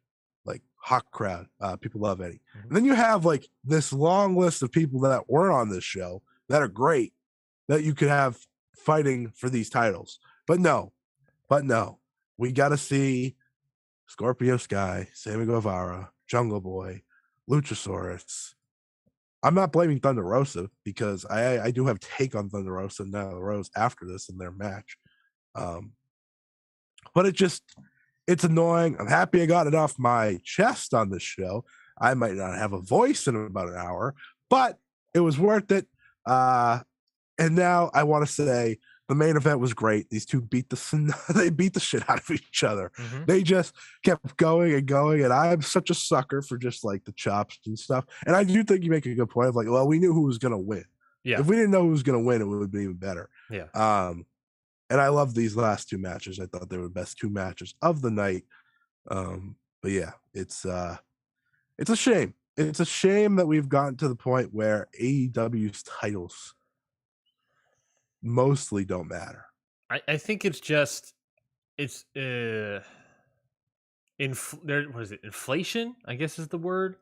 Like hot crowd. People love Eddie. And then you have like this long list of people that weren't on this show that are great that you could have fighting for these titles. But no, we got to see Scorpio Sky, Sammy Guevara, Jungle Boy, Luchasaurus. I'm not blaming Thunder Rosa because I do have take on Thunder Rosa and Nyla Rose after this in their match. But it's annoying. I'm happy I got it off my chest on this show. I might not have a voice in about an hour, but it was worth it. And now I want to say the main event was great. These two beat the shit out of each other. They just kept going and going. And I'm such a sucker for just like the chops and stuff. And I do think you make a good point of like, well, we knew who was going to win. Yeah. If we didn't know who was going to win, it would be even better. Yeah. And I love these last two matches. I thought they were the best two matches of the night. But yeah, it's a shame. It's a shame that we've gotten to the point where AEW's titles mostly don't matter. I think it's just what is it? Inflation, I guess is the word.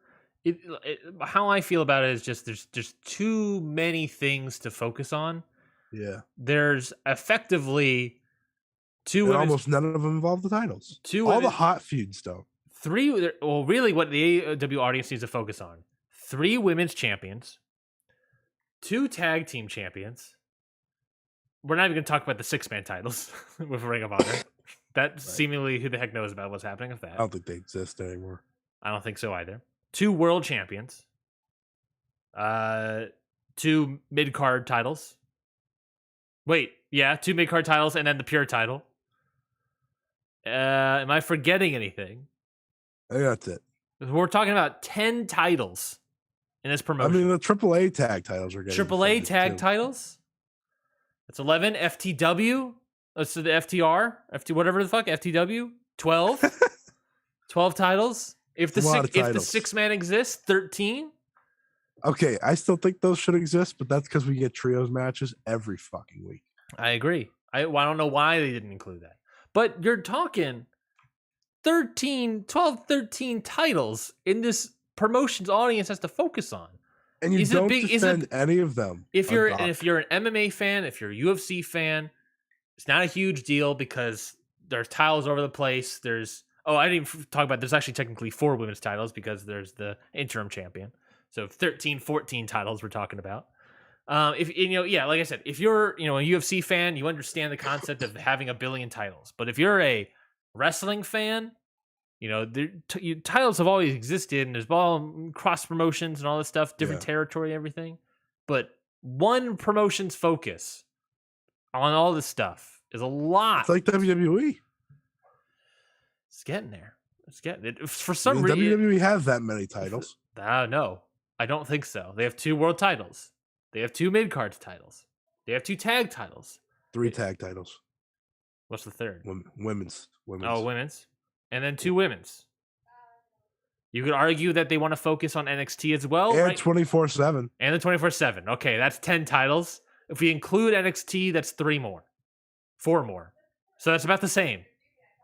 How I feel about it is just there's just too many things to focus on. Yeah. There's effectively two and almost none of them involve the titles. All the hot feuds don't. Really what the AEW audience needs to focus on. 3 women's champions, 2 tag team champions. We're not even going to talk about the 6-man titles with Ring of Honor. That seemingly who the heck knows about what's happening with that. I don't think they exist anymore. I don't think so either. 2 world champions. 2 mid-card titles. Wait, yeah, 2 mid-card titles and then the pure title. Am I forgetting anything? I think that's it. We're talking about 10 titles in this promotion. I mean, the AAA tag titles are getting AAA tag titles? That's 11. FTW? Let's do the FTR? whatever the fuck? FTW? 12? 12 titles? If the 6-man exists, 13? Okay, I still think those should exist, but that's because we get trios matches every fucking week. I agree. I don't know why they didn't include that. But you're talking 13 titles in this promotion's audience has to focus on. And you don't defend any of them. If you're an MMA fan, if you're a UFC fan, it's not a huge deal because there's titles over the place. I didn't even talk about there's actually technically 4 women's titles because there's the interim champion. So 13, 14 titles we're talking about. Like I said, if you're a UFC fan, you understand the concept of having 1 billion titles. But if you're a wrestling fan, titles have always existed, and there's all cross promotions and all this stuff, different territory, everything. But one promotion's focus on all this stuff is a lot. It's like WWE. It's getting there. It's getting it. For some reason, WWE has that many titles. No, I don't think so. They have 2 world titles. They have 2 mid-card titles. They have 2 tag titles. 3 tag titles. What's the third? Women's. Oh, women's. And then 2 women's. You could argue that they want to focus on NXT as well. And right? 24/7. And the 24/7. Okay, that's 10 titles. If we include NXT, that's 3 more. 4 more. So that's about the same.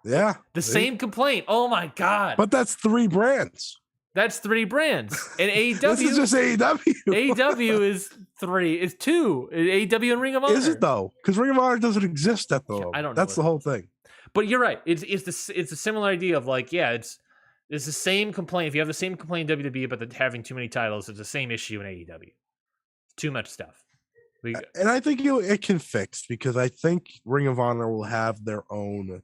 Yeah. The same complaint. Oh my God. But that's 3 brands. That's 3 brands. And AEW. This is just AEW. AEW is 3. It's 2. AEW and Ring of Honor. Is it though? Because Ring of Honor doesn't exist at the moment. I don't know. That's the whole thing. But you're right. It's a similar idea of it's the same complaint. If you have the same complaint in WWE about having too many titles, it's the same issue in AEW. Too much stuff. And I think it can fix because I think Ring of Honor will have their own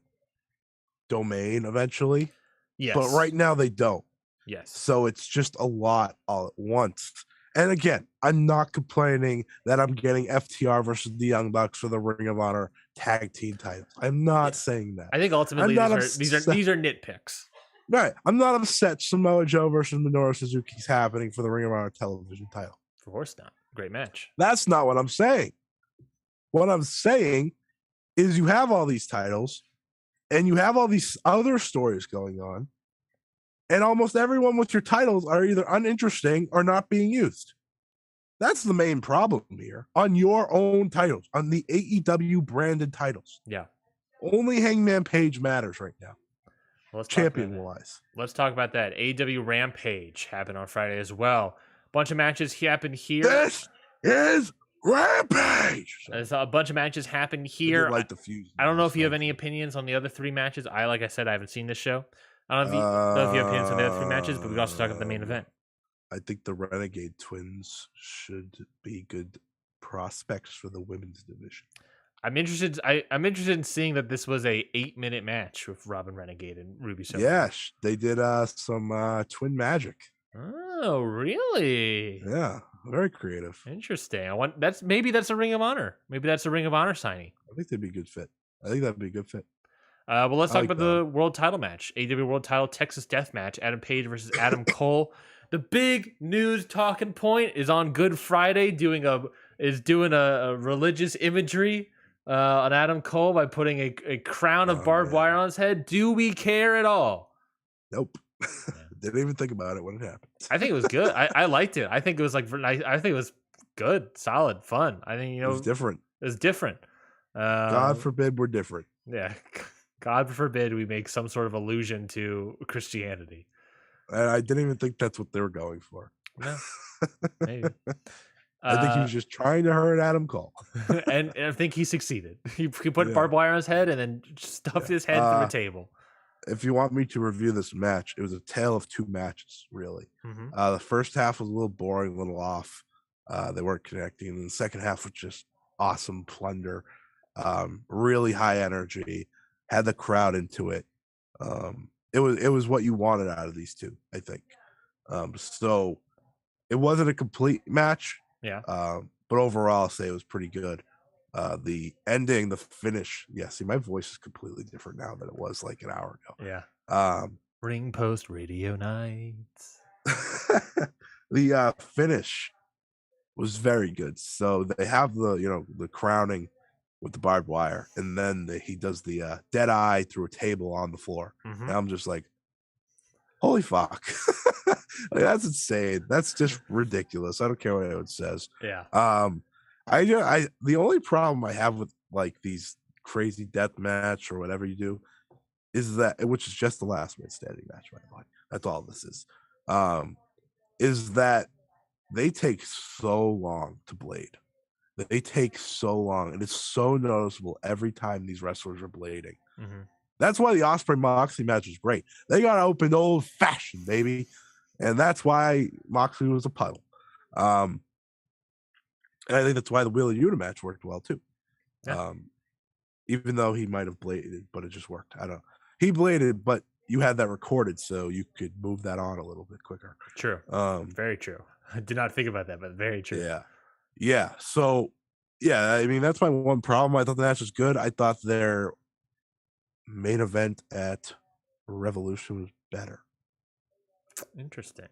domain eventually. Yes. But right now they don't. Yes. So it's just a lot all at once. And again, I'm not complaining that I'm getting FTR versus the Young Bucks for the Ring of Honor tag team titles. I'm not saying that. I think ultimately these are nitpicks. Right. I'm not upset Samoa Joe versus Minoru Suzuki is happening for the Ring of Honor television title. Of course not. Great match. That's not what I'm saying. What I'm saying is you have all these titles and you have all these other stories going on. And almost everyone with your titles are either uninteresting or not being used. That's the main problem here. On your own titles, on the AEW branded titles. Yeah. Only Hangman Page matters right now. Champion-wise. Let's talk about that. AEW Rampage happened on Friday as well. Bunch of matches happened here. This is Rampage! There's a bunch of matches happened here. Like the fuse. I don't know if you have any opinions on the other 3 matches. Like I said, I haven't seen this show. I don't know if you have opinions on the other 3 matches, but we can also talk about the main event. I think the Renegade Twins should be good prospects for the women's division. I'm interested in seeing that this was a 8-minute match with Robin Renegade and Ruby Soho. Yes, they did some twin magic. Oh, really? Yeah, very creative. Interesting. Maybe that's a Ring of Honor. Maybe that's a Ring of Honor signing. I think they'd be a good fit. Well, let's talk about the world title match. AEW World Title Texas Death Match. Adam Page versus Adam Cole. The big news talking point is on Good Friday doing a religious imagery on Adam Cole by putting a crown of barbed wire on his head. Do we care at all? Nope. Yeah. Didn't even think about it when it happened. I think it was good. I liked it. I think it was like I think it was good, solid, fun. I think it was different. It was different. God forbid we're different. Yeah. God forbid we make some sort of allusion to Christianity. And I didn't even think that's what they were going for. No, maybe. I think he was just trying to hurt Adam Cole. and I think he succeeded. He put barbed wire on his head and then stuffed his head through a table. If you want me to review this match, it was a tale of two matches, really. The first half was a little boring, a little off. They weren't connecting. And the second half was just awesome plunder, really high energy, had the crowd into it. It was what you wanted out of these two, I think. So it wasn't a complete match. Yeah. But overall, I'll say it was pretty good. The ending, the finish. Yeah, see, my voice is completely different now than it was like an hour ago. Yeah. Ring Post Radio Nights. The finish was very good. So they have the crowning with the barbed wire, and then he does the dead eye through a table on the floor. And I'm just like, holy fuck. Like, that's insane. That's just ridiculous. I don't care what anyone says. Yeah. I the only problem I have with like these crazy death match or whatever you do is that, which is just the last man standing match, by the way. That's all this is that they take so long to blade. They take so long, and it's so noticeable every time these wrestlers are blading. That's why the Ospreay Moxley match was great. They got opened old fashioned, baby. And that's why Moxley was a puddle. And I think that's why the Wheeler Yuta match worked well too. Yeah. Even though he might have bladed, but it just worked. I don't know. He bladed, but you had that recorded, so you could move that on a little bit quicker. True. Very true. I did not think about that, but very true. Yeah. Yeah. So, yeah, I mean, that's my one problem. I thought the match was good. I thought their main event at Revolution was better. Interesting.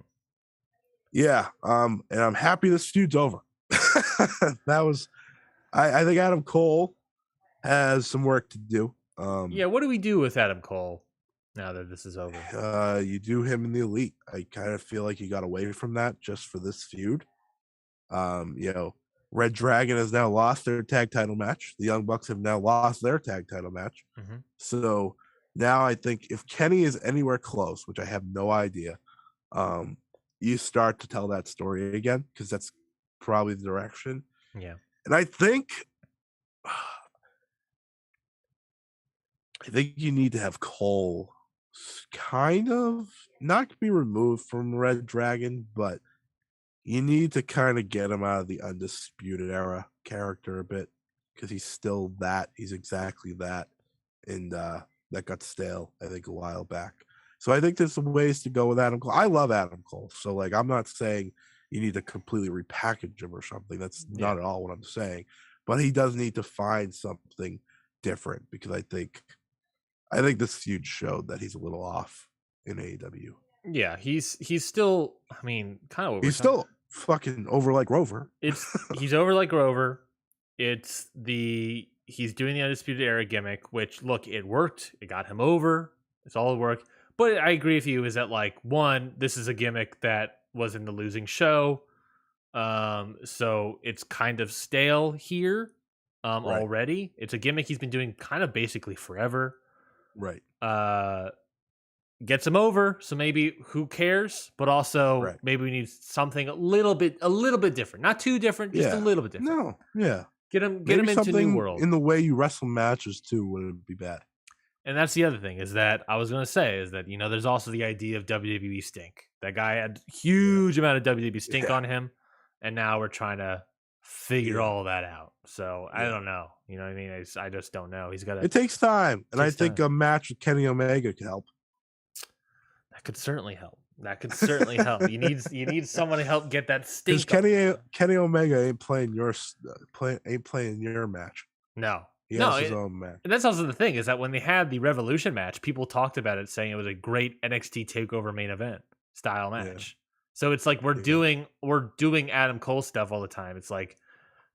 Yeah. And I'm happy this feud's over. That was, I think Adam Cole has some work to do. Yeah, what do we do with Adam Cole now that this is over? You do him in the Elite. I kind of feel like you got away from that just for this feud. Red Dragon has now lost their tag title match. The Young Bucks have now lost their tag title match. So now I think if Kenny is anywhere close, which I have no idea, you start to tell that story again, because that's probably the direction. Yeah. And I think you need to have Cole kind of not be removed from Red Dragon, but you need to kind of get him out of the Undisputed Era character a bit, because he's still that. He's exactly that. And that got stale, I think, a while back. So I think there's some ways to go with Adam Cole. I love Adam Cole. So, like, I'm not saying you need to completely repackage him or something. That's not at all what I'm saying. But he does need to find something different, because I think this feud showed that he's a little off in AEW. Yeah, he's still, I mean, kind of what he's still fucking over like Rover. He's over like Rover. He's doing the Undisputed Era gimmick, which, look, it worked. It got him over. It's all it worked. But I agree with you, is that, like, one, this is a gimmick that was in the losing show. So it's kind of stale here already. It's a gimmick he's been doing kind of basically forever. Right. Gets him over, so maybe who cares? But also maybe we need something a little bit different. Not too different, just a little bit different. No, yeah. Get him into New World. In the way you wrestle matches too wouldn't be bad. And that's the other thing, is that I was gonna say is that, there's also the idea of WWE stink. That guy had huge amount of WWE stink on him, and now we're trying to figure all of that out. So I don't know. You know what I mean? I just don't know. He's got to. It takes time, and I think a match with Kenny Omega could help. That could certainly help. You need someone to help get that stink. Because Kenny Omega ain't playing your match. No. He has his own match. And that's also the thing, is that when they had the Revolution match, people talked about it, saying it was a great NXT TakeOver main event style match. So it's like we're doing Adam Cole stuff all the time. It's like,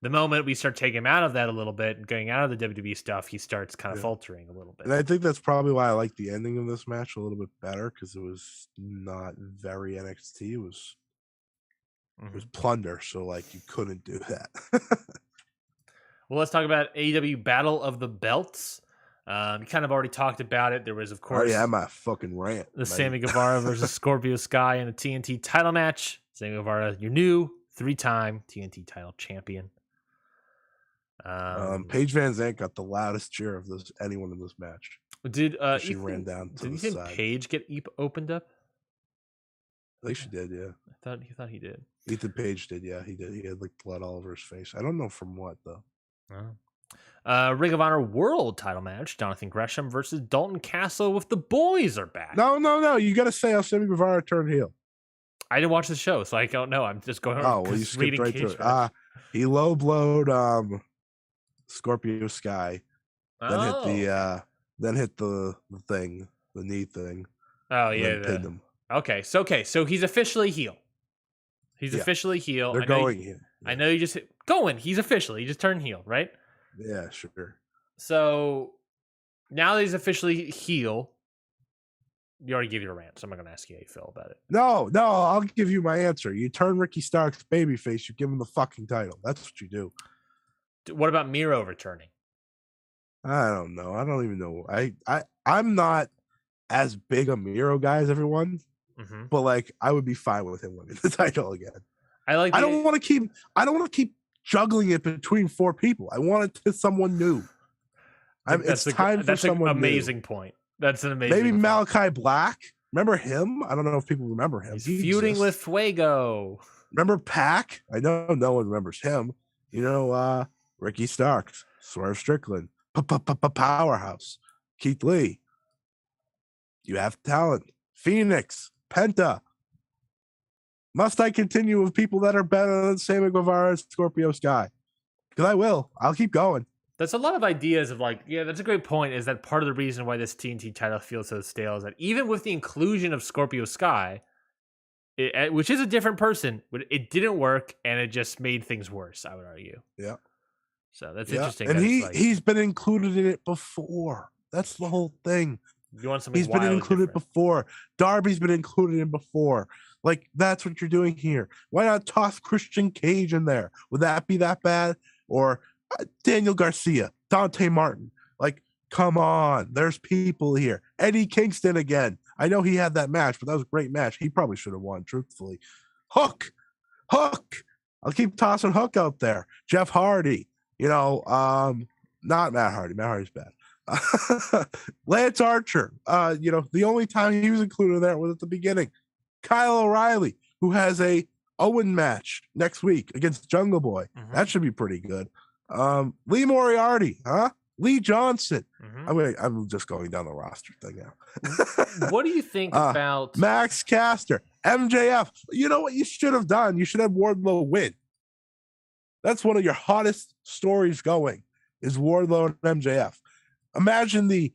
the moment we start taking him out of that a little bit and getting out of the WWE stuff, he starts kind of faltering a little bit. And I think that's probably why I like the ending of this match a little bit better, because it was not very NXT. It was plunder, so like you couldn't do that. Well, let's talk about AEW Battle of the Belts. You kind of already talked about it. There was, of course, my fucking rant. The Sammy Guevara versus Scorpio Sky in a TNT title match. Sammy Guevara, your new 3-time TNT title champion. Paige Van Zandt got the loudest cheer of anyone in this match. Did she ran down to did the you think side. Paige get opened up? I think she did, yeah. I thought he did. Ethan Page did, yeah. He did. He had like blood all over his face. I don't know from what though. Ring of Honor World title match: Jonathan Gresham versus Dalton Castle with the boys are back. No. You got to say how Sammy Guevara turned heel. I didn't watch the show, so I don't know. I'm just going. Oh, well, you skipped right through it. He low blowed Scorpio Sky, then hit the thing, the knee thing. Oh yeah, pinned him. Okay, so he's officially heel. He's officially heel. They're going heel. I know you just going. He's officially. He just turned heel, right? Yeah, sure. So now that he's officially heel, you already gave your rant, so I'm not going to ask you how you feel about it. No, I'll give you my answer. You turn Ricky Starks babyface, you give him the fucking title. That's what you do. What about Miro returning? I don't know. I don't even know. I'm not as big a Miro guy as everyone, but like I would be fine with him winning the title again. I don't want to keep juggling it between 4 people. I want it to someone new. It's time for someone new. Amazing point. That's an amazing Maybe point. Malachi Black. Remember him? I don't know if people remember him. He's feuding with Fuego. Remember Pac? I know no one remembers him. You know, Ricky Starks, Swerve Strickland, Powerhouse, Keith Lee. You have talent. Phoenix, Penta. Must I continue with people that are better than Sammy Guevara and Scorpio Sky? Because I will. I'll keep going. That's a lot of ideas of like, yeah, that's a great point. Is that part of the reason why this TNT title feels so stale is that even with the inclusion of Scorpio Sky, which is a different person, but it didn't work and it just made things worse, I would argue. Yeah. So that's interesting. And he's been included in it before. That's the whole thing. You want something He's been included different. before. Darby's been included in before. Like, that's what you're doing here. Why not toss Christian Cage in there? Would that be that bad? Or Daniel Garcia, Dante Martin. Like, come on. There's people here. Eddie Kingston again. I know he had that match, but that was a great match. He probably should have won, truthfully. Hook. I'll keep tossing Hook out there. Jeff Hardy. You know, not Matt Hardy. Matt Hardy's bad. Lance Archer. You know, the only time he was included there was at the beginning. Kyle O'Reilly, who has a Owen match next week against Jungle Boy. That should be pretty good. Lee Moriarty, Lee Johnson. I'm just going down the roster thing now. What do you think about Max Caster, MJF? You know what you should have done? You should have Wardlow win. That's one of your hottest stories going, is Wardlow and MJF. Imagine the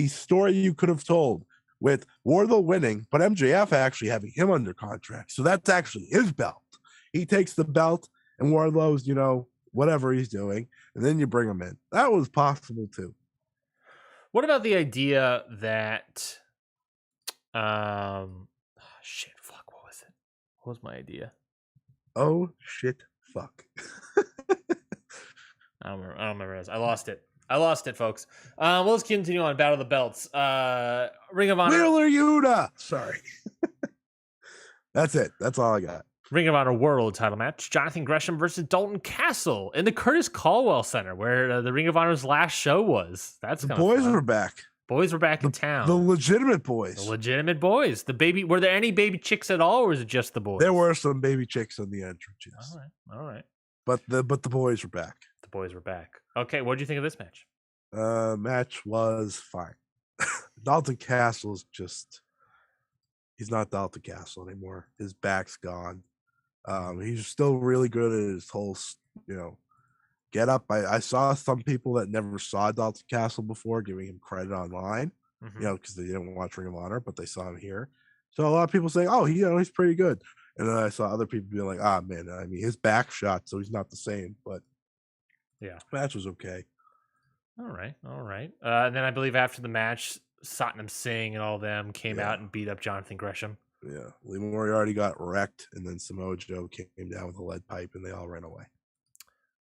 story you could have told with Wardlow winning, but MJF actually having him under contract. So that's actually his belt. He takes the belt and Wardlow's, you know, whatever he's doing, and then you bring him in. That was possible too. What about the idea that what was it? What was my idea? Oh shit, fuck. I don't remember. I lost it, folks. Well, let's continue on. Battle of the Belts. Ring of Honor. Wheeler Yuta. Sorry. That's it. That's all I got. Ring of Honor World title match: Jonathan Gresham versus Dalton Castle in the Curtis Caldwell Center, where the Ring of Honor's last show was. That's the boys were back. Boys were back in town. The legitimate boys. The legitimate boys. The baby. Were there any baby chicks at all, or was it just the boys? There were some baby chicks on the entrance. All right. But the boys were back. The boys were back. Okay, what did you think of this match? Match was fine. Dalton Castle's he's not Dalton Castle anymore. His back's gone. He's still really good at his whole, you know, get up. I saw some people that never saw Dalton Castle before giving him credit online, you know, because they didn't watch Ring of Honor, but they saw him here. So a lot of people saying, oh, he's pretty good. And then I saw other people being like, man, I mean, his back shot, so he's not the same. But Yeah. Match was okay. All right. And then I believe after the match, Satnam Singh and all them came out and beat up Jonathan Gresham. Yeah. Lee Moriarty got wrecked, and then Samoa Joe came down with a lead pipe, and they all ran away.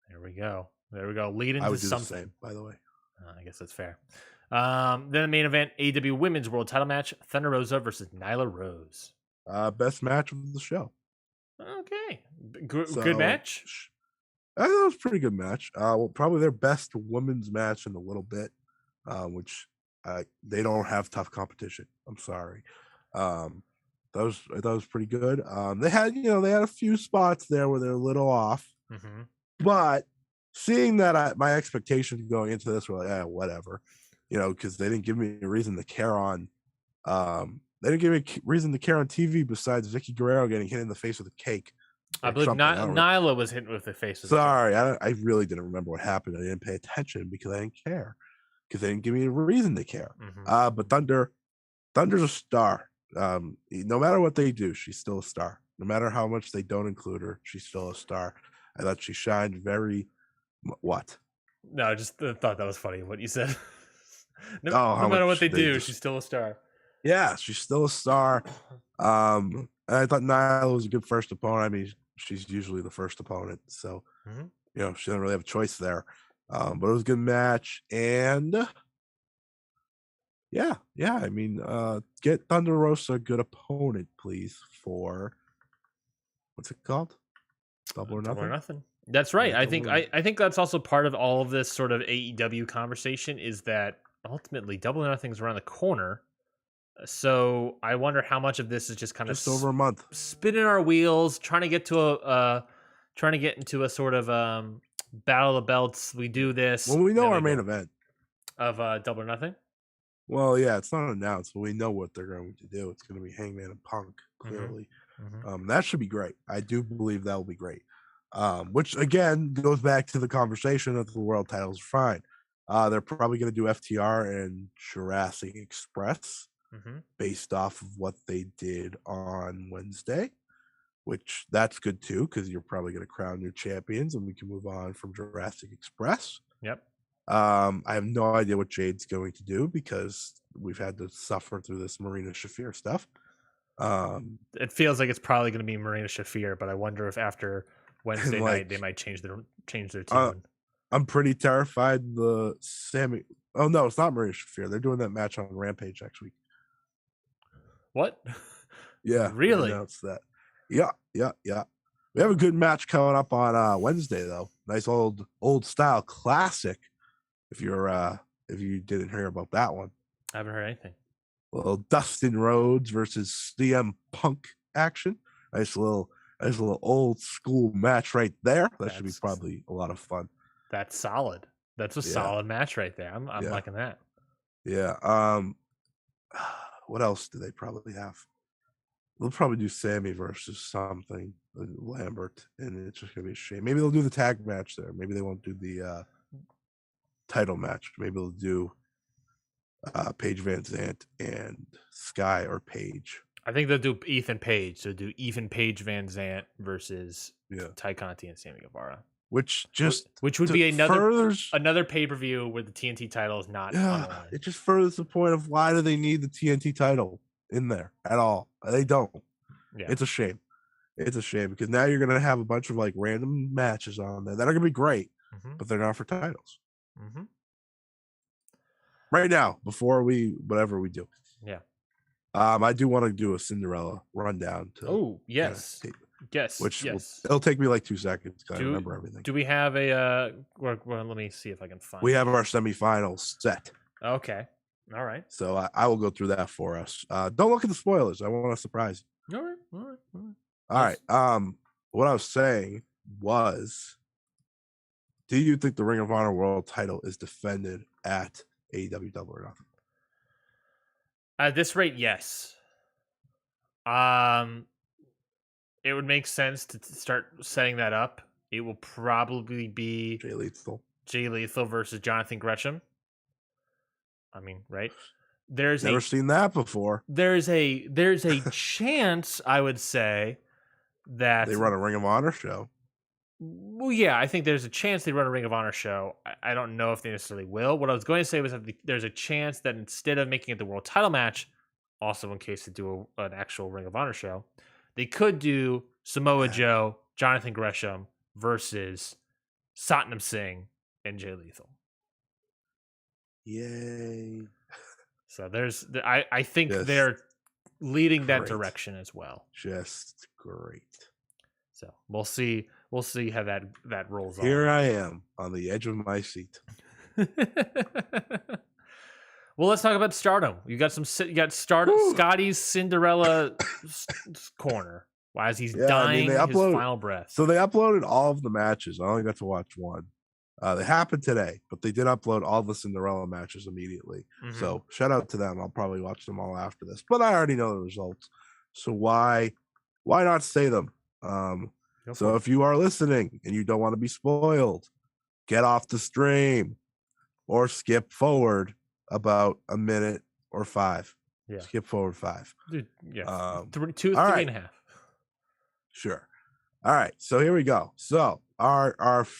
There we go. Lead into I would do something. the same, by the way. I guess that's fair. Then the main event, AEW Women's World Title match, Thunder Rosa versus Nyla Rose. Best match of the show. Okay. Good match? I thought it was a pretty good match. Well, probably their best women's match in a little bit, which they don't have tough competition. I'm sorry. That was pretty good. They had a few spots there where they're a little off, but seeing that my expectations going into this were like, whatever, because they didn't give me a reason to care on. They didn't give me a reason to care on TV besides Vicky Guerrero getting hit in the face with a cake. I believe Nyla was hit with the face. Sorry, I really didn't remember what happened. I didn't pay attention because I didn't care, because they didn't give me a reason to care. But Thunder's a star. No matter what they do, she's still a star. No matter how much they don't include her, she's still a star. I thought she shined very. What? No, I just thought that was funny what you said. no matter what they do, she's still a star. Yeah, she's still a star. And I thought Nyla was a good first opponent. I mean, she's usually the first opponent, so she doesn't really have a choice there. But it was a good match, and I mean, get Thunder Rosa a good opponent, please, for what's it called? Double or Nothing. That's right. I think that's also part of all of this sort of AEW conversation, is that ultimately Double or Nothing's around the corner. So I wonder how much of this is just kind of over a month, spinning our wheels, trying to get into a sort of battle of the belts. We do this. Well, we know our main event of Double or Nothing. Well, yeah, it's not announced, but we know what they're going to do. It's going to be Hangman and Punk, clearly. That should be great. I do believe that will be great. Which again goes back to the conversation that the world titles are fine. They're probably going to do FTR and Jurassic Express. Based off of what they did on Wednesday, which that's good too, because you're probably going to crown new champions and we can move on from Jurassic Express. Yep. I have no idea what Jade's going to do because we've had to suffer through this Marina Shafir stuff. It feels like it's probably going to be Marina Shafir, but I wonder if after Wednesday night they might change their tune. I'm pretty terrified. Oh no, it's not Marina Shafir. They're doing that match on Rampage next week. What? Yeah, really? Announced that. Yeah. We have a good match coming up on Wednesday, though. Nice old style classic. If you didn't hear about that one, I haven't heard anything. Well, Dustin Rhodes versus CM Punk action. Nice little old school match right there. That should be probably a lot of fun. That's solid. That's a solid match right there. I'm liking that. Yeah. What else do they probably have? They'll probably do Sammy versus something, Lambert, and it's just gonna be a shame. Maybe they'll do the tag match there. Maybe they won't do the title match. Maybe they'll do Paige Van Zant and Sky or Paige. I think they'll do Ethan Page. So do Ethan Page Van Zant versus Ty Conti and Sammy Guevara. Which would be another pay-per-view where the TNT title is not on the line. It just furthers the point of why do they need the TNT title in there at all? They don't. Yeah. It's a shame. It's a shame because now you're going to have a bunch of like random matches on there that are going to be great, but they're not for titles. Right now, before whatever we do. Yeah. I do want to do a Cinderella rundown. It'll take me like 2 seconds because I remember everything. Do we have a? Let me see if I can find. We have our semifinals set. Okay. All right. So I will go through that for us. Don't look at the spoilers. I want to surprise you. All right. What I was saying was, do you think the Ring of Honor World Title is defended at AEW Double or Nothing? At this rate, yes. It would make sense to start setting that up. It will probably be Jay Lethal versus Jonathan Gresham. I mean, right? There's never seen that before. There's a chance, I would say, that they run a Ring of Honor show. Well, yeah, I think there's a chance they run a Ring of Honor show. I don't know if they necessarily will. What I was going to say was that there's a chance that instead of making it the world title match, also in case they do an actual Ring of Honor show, they could do Samoa Joe, Jonathan Gresham versus Satnam Singh and Jay Lethal. Yay. So I think they're leading that direction as well. Just great. So we'll see how that rolls on. Here I am on the edge of my seat. Well, let's talk about Stardom. You got Stardom, Scotty's Cinderella corner as he's dying his final breath. So they uploaded all of the matches. I only got to watch one. They happened today, but they did upload all the Cinderella matches immediately. Mm-hmm. So shout out to them. I'll probably watch them all after this, but I already know the results. So why not say them? So if you are listening and you don't want to be spoiled, get off the stream or skip forward about a minute or 5. Yeah. Skip forward 5. Dude, yeah. 3 and a half. Sure. All right. So here we go. So our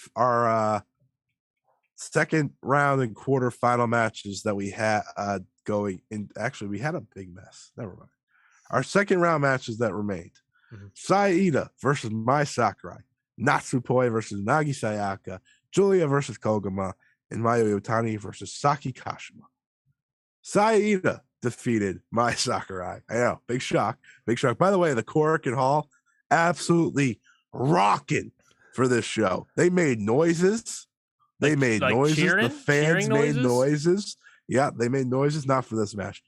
second round and quarterfinal matches that we had going in. Actually, we had a big mess. Never mind. Our second round matches that remained. Mm-hmm. Saida versus Mai Sakurai, Natsupoi versus Nagi Sayaka, Julia versus Koguma, and Mayu Iwatani versus Saki Kashima. Saida defeated Mai Sakurai. I know, big shock. By the way, the Korakuen Hall absolutely rocking for this show. They made noises. They made noises. The fans made noises. Yeah, they made noises. Not for this match.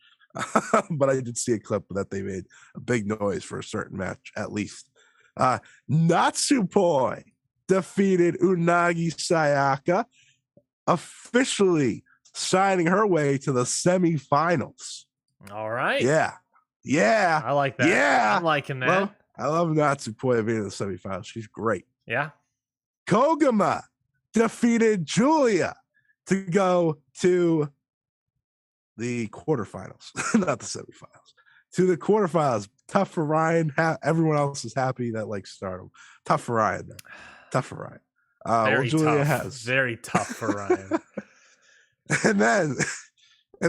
But I did see a clip that they made a big noise for a certain match, at least. Natsupoi defeated Unagi Sayaka, officially signing her way to the semifinals. All right. Yeah. I like that. Yeah. I'm liking that. Well, I love Natsupoi being in the semifinals. She's great. Yeah. Koguma defeated Julia to go to the quarterfinals, not the semifinals, to the quarterfinals. Tough for Ryan. Everyone else is happy that Stardom. Tough for Ryan. Julia has very tough for Ryan. and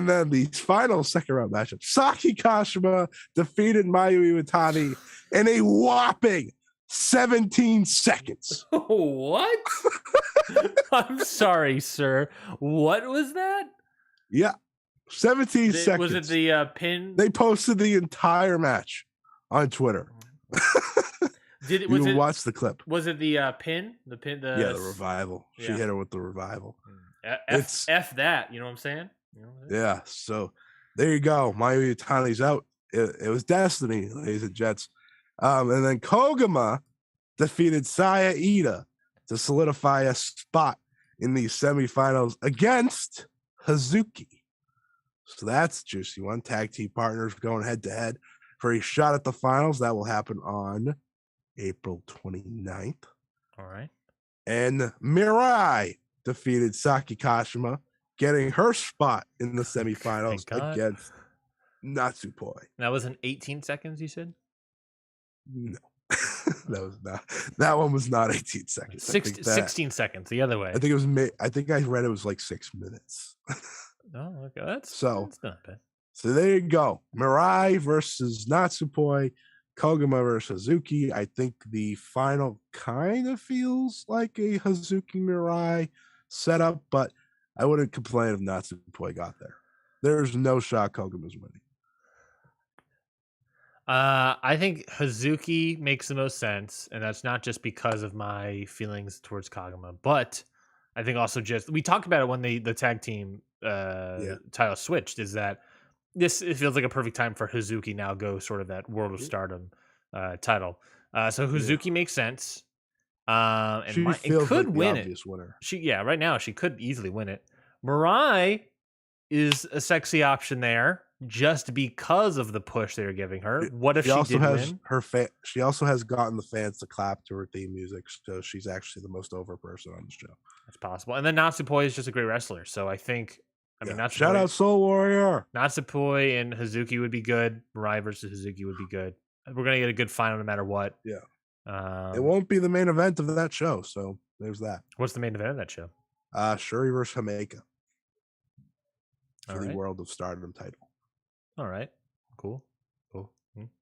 then the final second round matchup. Saki Kashima defeated Mayu Iwatani in a whopping 17 seconds. What? I'm sorry, sir. What was that? Yeah. 17 seconds. Was it the pin? They posted the entire match on Twitter. Watch the clip. Was it the pin? The revival. Yeah. She hit her with the revival. F that. You know what I'm saying? Yeah. So there you go. Mayu Iwatani's out. It was destiny, ladies and gents. And then Koguma defeated Saya Iida to solidify a spot in the semifinals against Hazuki. So that's juicy one. Tag team partners going head to head for a shot at the finals. That will happen on April 29th. All right. And Mirai defeated Saki Kashima, getting her spot in the semifinals against Natsupoi. That was in 18 seconds, you said? No. That was not. That one was not 18 seconds. 16 seconds the other way. I think I read it was 6 minutes. Oh, okay. That's not bad. So there you go. Mirai versus Natsupoi, Koguma versus Hazuki. I think the final kind of feels like a Hazuki Mirai setup, but I wouldn't complain if Natsupoi got there. There's no shot Koguma's winning. I think Hazuki makes the most sense, and that's not just because of my feelings towards Koguma, but I think also just we talked about it when the tag team title switched. Is that it feels like a perfect time for Hazuki now go sort of that World of Stardom title. So Hazuki makes sense. And she could win it. Winner. Right now she could easily win it. Mirai is a sexy option there just because of the push they're giving her. What if she did win? She also has gotten the fans to clap to her theme music, so she's actually the most over person on the show. That's possible. And then Natsupoi is just a great wrestler, so I think. Shout out Soul Warrior. Natsupoi and Hazuki would be good. Mirai versus Hazuki would be good. We're gonna get a good final no matter what. Yeah. It won't be the main event of that show, so there's that. What's the main event of that show? Shuri versus Jamaica for All the World of Stardom title. All right, cool.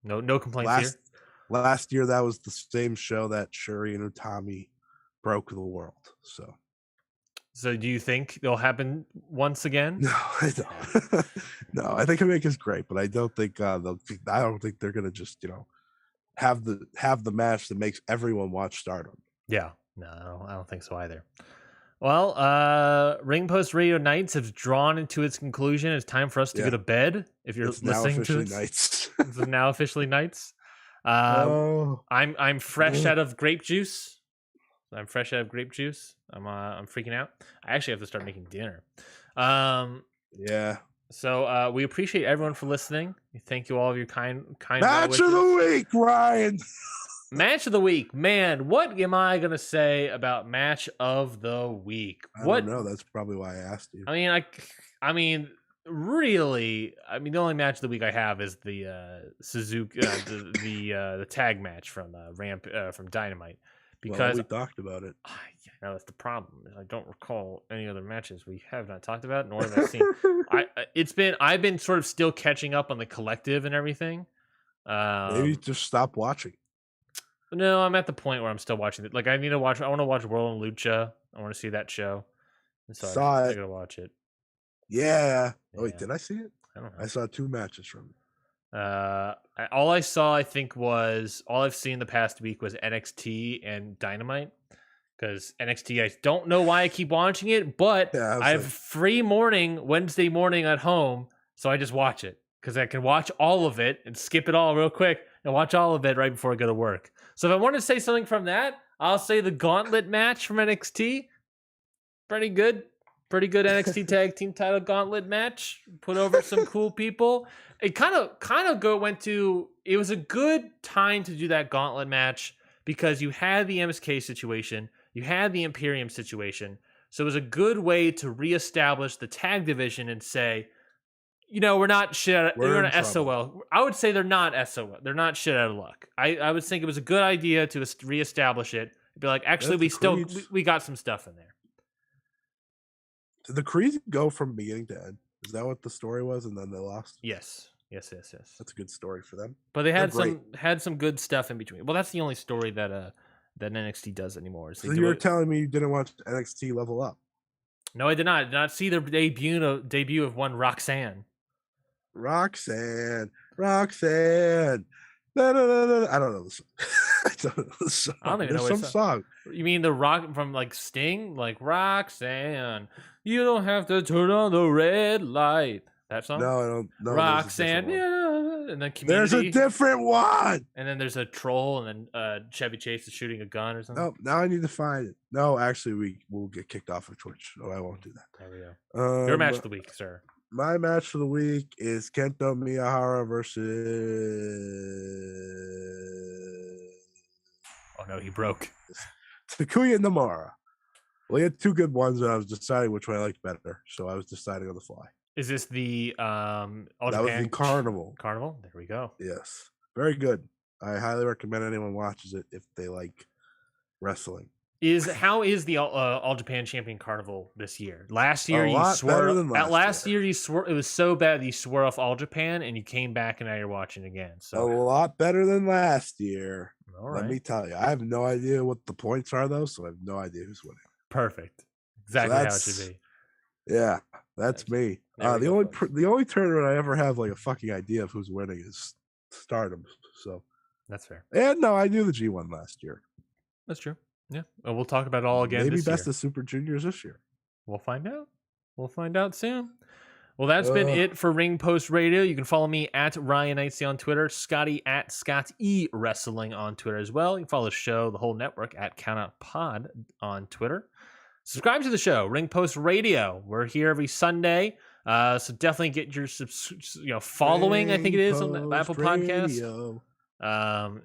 No complaints here. Last year, that was the same show that Shuri and Utami broke the world. So do you think it'll happen once again? No, I don't. No, I think Jamaica's great, but I don't think I don't think they're gonna just have the match that makes everyone watch Stardom. Yeah, no, I don't think so either. Well, Ring Post Radio Nights have drawn into its conclusion. It's time for us to go to bed. If you're listening to it, nights. It's now officially nights. I'm fresh out of grape juice. I'm freaking out. I actually have to start making dinner. Yeah. So we appreciate everyone for listening. We thank you all of your kind match of the week, Ryan. Match of the week, man. What am I gonna say about match of the week? I don't know. That's probably why I asked you. Really. The only match of the week I have is the Suzuki, the tag match from from Dynamite. Because we talked about it. Yeah, that's the problem. I don't recall any other matches we have not talked about, nor have I seen. I've been sort of still catching up on the collective and everything. Maybe just stop watching. No, I'm at the point where I'm still watching it. Like I want to watch World and Lucha. I want to see that show. And so I gotta watch it. Yeah. Oh wait, did I see it? I don't know. I saw 2 matches from it. All I saw, I think, was all I've seen the past week was NXT and Dynamite. Because NXT, I don't know why I keep watching it, but I have free Wednesday morning at home, so I just watch it. Because I can watch all of it and skip it all real quick and watch all of it right before I go to work. So if I want to say something from that, I'll say the Gauntlet match from NXT. Pretty good NXT Tag Team Title Gauntlet match. Put over some cool people. It it was a good time to do that Gauntlet match because you had the MSK situation, you had the Imperium situation. So it was a good way to reestablish the tag division and say, we're not shit. We're in SOL. I would say they're not SOL. They're not shit out of luck. I would think it was a good idea to reestablish it. Be like, actually, we got some stuff in there. Did the Creeds go from beginning to end? Is that what the story was? And then they lost? Yes. That's a good story for them. But they had some good stuff in between. Well, that's the only story that NXT does anymore. So you were telling me you didn't watch NXT Level Up? No, I did not. I did not see the debut of one Roxanne. Roxanne. Da, da, da, da. I don't know the song. I don't know the song. I don't even know some song. You mean the rock from like Sting? Like Roxanne, you don't have to turn on the red light. That song? No, I don't know. Roxanne, yeah. And then Community. There's a different one. And then there's a troll, and then Chevy Chase is shooting a gun or something. No, now I need to find it. No, actually, we'll get kicked off of Twitch, so I won't do that. There we go. Your match of the week, sir. My match of the week is Kento Miyahara versus. Oh no, he broke. Takuya Nomura. Well, he had 2 good ones, and I was deciding which one I liked better, so I was deciding on the fly. Is this the All that was the Carnival? Carnival. There we go. Yes, very good. I highly recommend anyone watches it if they like wrestling. How is the All Japan Champion Carnival this year? Last year you swore. Last year you swore. It was so bad that you swore off All Japan, and you came back, and now you're watching again. So a lot better than last year. All right. Let me tell you, I have no idea what the points are though, so I have no idea who's winning. Perfect. Exactly how it should be. Yeah, that's me. The only tournament I ever have like a fucking idea of who's winning is Stardom. So that's fair. And no, I knew the G1 last year. That's true. Yeah. Well, we'll talk about it all again. Maybe this best year. of Super Juniors this year. We'll find out. We'll find out soon. Well, that's been it for Ring Post Radio. You can follow me at Ryan Knightsey on Twitter, Scotty at Scott E Wrestling on Twitter as well. You can follow the show, the whole network at Countout Pod on Twitter. Subscribe to the show, Ring Post Radio. We're here every Sunday, so definitely get your following. I think it is on the Apple Podcast.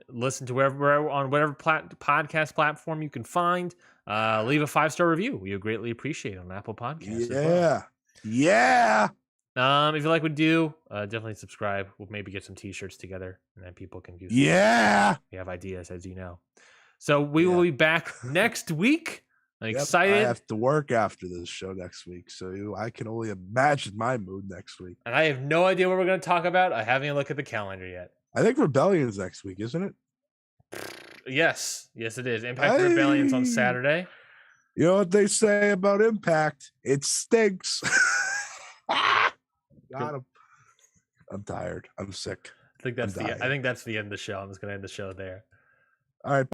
Listen to whatever podcast platform you can find. Leave a 5-star review. We would greatly appreciate it on Apple Podcasts. Yeah. If you like what we do, definitely subscribe. We'll maybe get some t-shirts together, and then people can use Yeah. We have ideas, as you know. So we will be back next week. I'm excited. I have to work after this show next week, so I can only imagine my mood next week. And I have no idea what we're going to talk about. I haven't even looked at the calendar yet. I think Rebellion's next week, isn't it? Yes, it is. Impact Rebellion's on Saturday. You know what they say about Impact? It stinks. Got him. I'm tired. I'm sick. I think that's the end of the show. I'm just going to end the show there. All right.